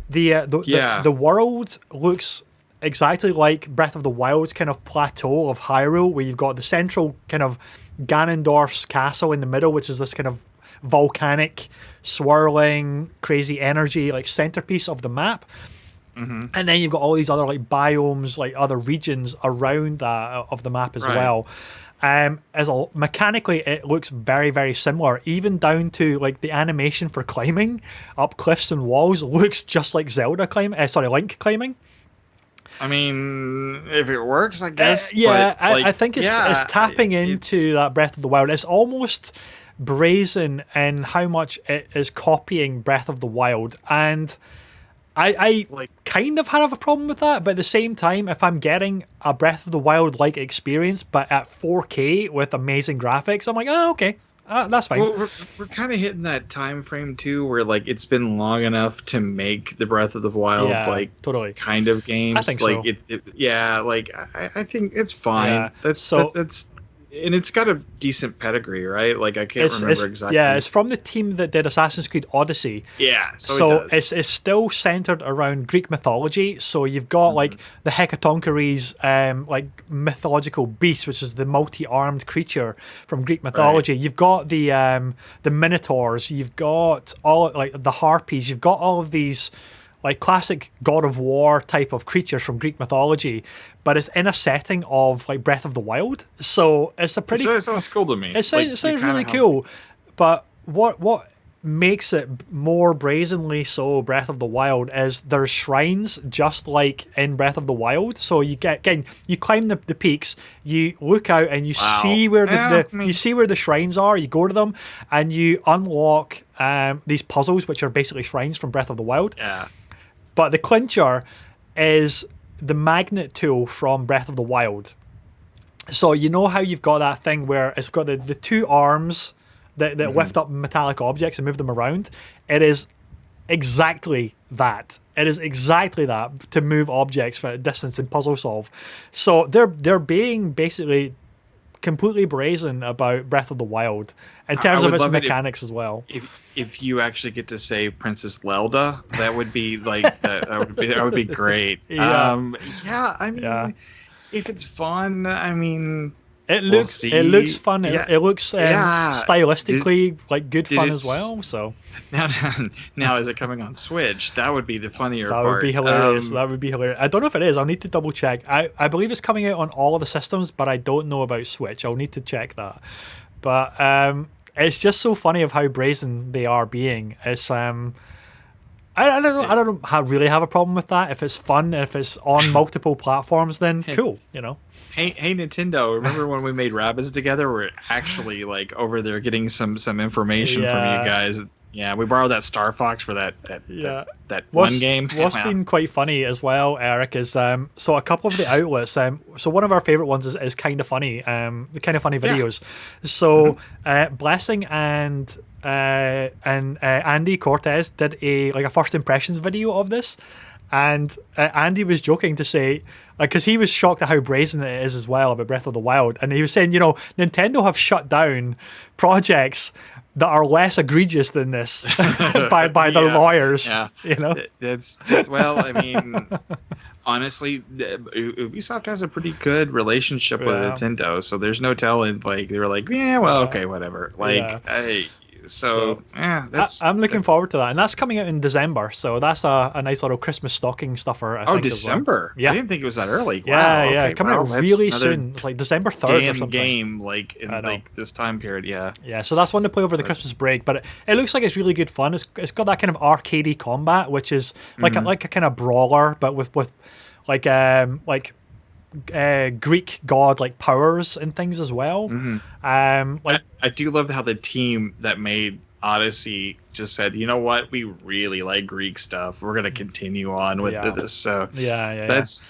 [SPEAKER 1] the world looks exactly like Breath of the Wild's kind of plateau of Hyrule, where you've got the central kind of Ganondorf's castle in the middle, which is this kind of volcanic, swirling, crazy energy, like centerpiece of the map.
[SPEAKER 2] Mm-hmm.
[SPEAKER 1] And then you've got all these other like biomes, like other regions around that of the map as well. Mechanically, it looks very, very similar, even down to like the animation for climbing up cliffs and walls looks just like Link climbing.
[SPEAKER 2] I mean, if it works, I guess.
[SPEAKER 1] I think it's tapping into that Breath of the Wild. It's almost brazen in how much it is copying Breath of the Wild, and I kind of have a problem with that, but at the same time, if I'm getting a Breath of the Wild-like experience, but at 4K with amazing graphics, I'm like, oh, okay, that's fine.
[SPEAKER 2] Well, we're kind of hitting that time frame, too, where, like, it's been long enough to make the Breath of the Wild,
[SPEAKER 1] totally
[SPEAKER 2] kind of games.
[SPEAKER 1] I think
[SPEAKER 2] like,
[SPEAKER 1] so.
[SPEAKER 2] I think it's fine. That's and it's got a decent pedigree, right? Like, I can't remember exactly.
[SPEAKER 1] Yeah, it's from the team that did Assassin's Creed Odyssey.
[SPEAKER 2] Yeah,
[SPEAKER 1] so it's still centered around Greek mythology. So you've got like the Hecatoncheires, like mythological beast, which is the multi-armed creature from Greek mythology. Right. You've got the Minotaurs. You've got all like the Harpies. You've got all of these like classic God of War type of creatures from Greek mythology, but it's in a setting of like Breath of the Wild. So it's a pretty.
[SPEAKER 2] It sounds cool to me.
[SPEAKER 1] It sounds really cool, but what makes it more brazenly so Breath of the Wild is there's shrines just like in Breath of the Wild. So you you climb the peaks, you look out and you see where you see where the shrines are. You go to them and you unlock these puzzles, which are basically shrines from Breath of the Wild.
[SPEAKER 2] Yeah.
[SPEAKER 1] But the clincher is the magnet tool from Breath of the Wild. So you know how you've got that thing where it's got the two arms that lift up metallic objects and move them around? It is exactly that. It is exactly that, to move objects for a distance and puzzle solve. So they're being basically completely brazen about Breath of the Wild in terms of its mechanics as well.
[SPEAKER 2] If you actually get to say Princess Zelda, that would be like that would be great.
[SPEAKER 1] Yeah.
[SPEAKER 2] I mean, if it's fun, I mean,
[SPEAKER 1] it looks fun. Yeah. It looks stylistically like good fun as well. So
[SPEAKER 2] now is it coming on Switch? That would be the funnier
[SPEAKER 1] part.
[SPEAKER 2] That
[SPEAKER 1] would be hilarious. That would be hilarious. I don't know if it is. I'll need to double check. I believe it's coming out on all of the systems, but I don't know about Switch. I'll need to check that. But it's just so funny of how brazen they are being. It's I don't really have a problem with that. If it's fun and if it's on multiple platforms, then cool, you know.
[SPEAKER 2] Hey Nintendo, remember when we made Rabbids together? We're actually like over there getting some information from you guys. Yeah, we borrowed that Star Fox for that one game.
[SPEAKER 1] What's been quite funny as well, Eric, is so a couple of the outlets. So one of our favorite ones is Kind of Funny. The Kind of Funny videos. Yeah. So Blessing and Andy Cortez did a first impressions video of this, and Andy was joking to say, because he was shocked at how brazen it is as well about Breath of the Wild, and he was saying, Nintendo have shut down projects that are less egregious than this by their lawyers.
[SPEAKER 2] Yeah, that's well, I mean, honestly, Ubisoft has a pretty good relationship with Nintendo, so there's no telling. Like they were like, okay, whatever. Like, hey.
[SPEAKER 1] I'm looking forward to that, and that's coming out in December, so that's a nice little Christmas stocking stuffer. I think,
[SPEAKER 2] December!
[SPEAKER 1] Well. Yeah,
[SPEAKER 2] I didn't think it was that early.
[SPEAKER 1] Yeah, okay, coming out really soon. It's like December 3rd or something.
[SPEAKER 2] Game like in like this time period.
[SPEAKER 1] Yeah. So that's one to play over the Christmas break, but it looks like it's really good fun. It's got that kind of arcadey combat, which is like a kind of brawler, but with like Greek god like powers and things as well.
[SPEAKER 2] I do love how the team that made Odyssey just said, you know what, we really like Greek stuff. We're gonna continue on with this. So that's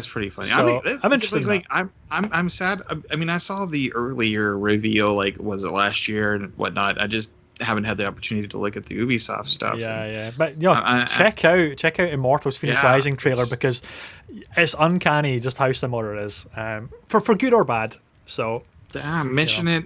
[SPEAKER 2] pretty funny.
[SPEAKER 1] So, I'm interested.
[SPEAKER 2] I'm sad. I mean, I saw the earlier reveal. Like, was it last year and whatnot? I just haven't had the opportunity to look at the Ubisoft stuff.
[SPEAKER 1] But check out Immortals fenyxrising trailer, because it's uncanny just how similar it is, for good or bad. So
[SPEAKER 2] mention it.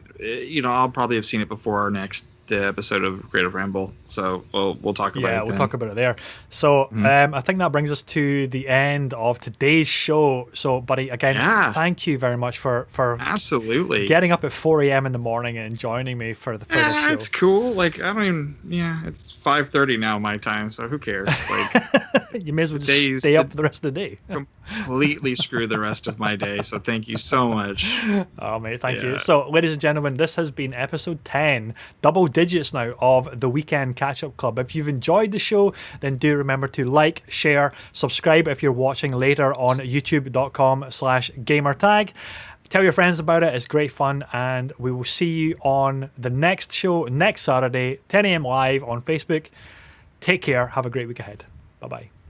[SPEAKER 2] I'll probably have seen it before our next the episode of Creative Ramble. So we'll talk about it.
[SPEAKER 1] Yeah, we'll talk about it there. So I think that brings us to the end of today's show. So, buddy, again, thank you very much for
[SPEAKER 2] absolutely
[SPEAKER 1] getting up at 4 a.m. in the morning and joining me for the show.
[SPEAKER 2] It's cool. Like, I don't even. Yeah, it's 5:30 now my time. So who cares? Like,
[SPEAKER 1] you may as well just stay up for the rest of the day.
[SPEAKER 2] Completely screw the rest of my day. So thank you so much.
[SPEAKER 1] Oh, mate, thank you. So, ladies and gentlemen, this has been episode 10, double digits now, of the Weekend Catch-Up Club. If you've enjoyed the show, then do remember to like, share, subscribe if you're watching later on youtube.com/gamertag. Tell your friends about it. It's great fun, and we will see you on the next show next Saturday, 10 a.m. live on Facebook. Take care. Have a great week ahead. Bye-bye.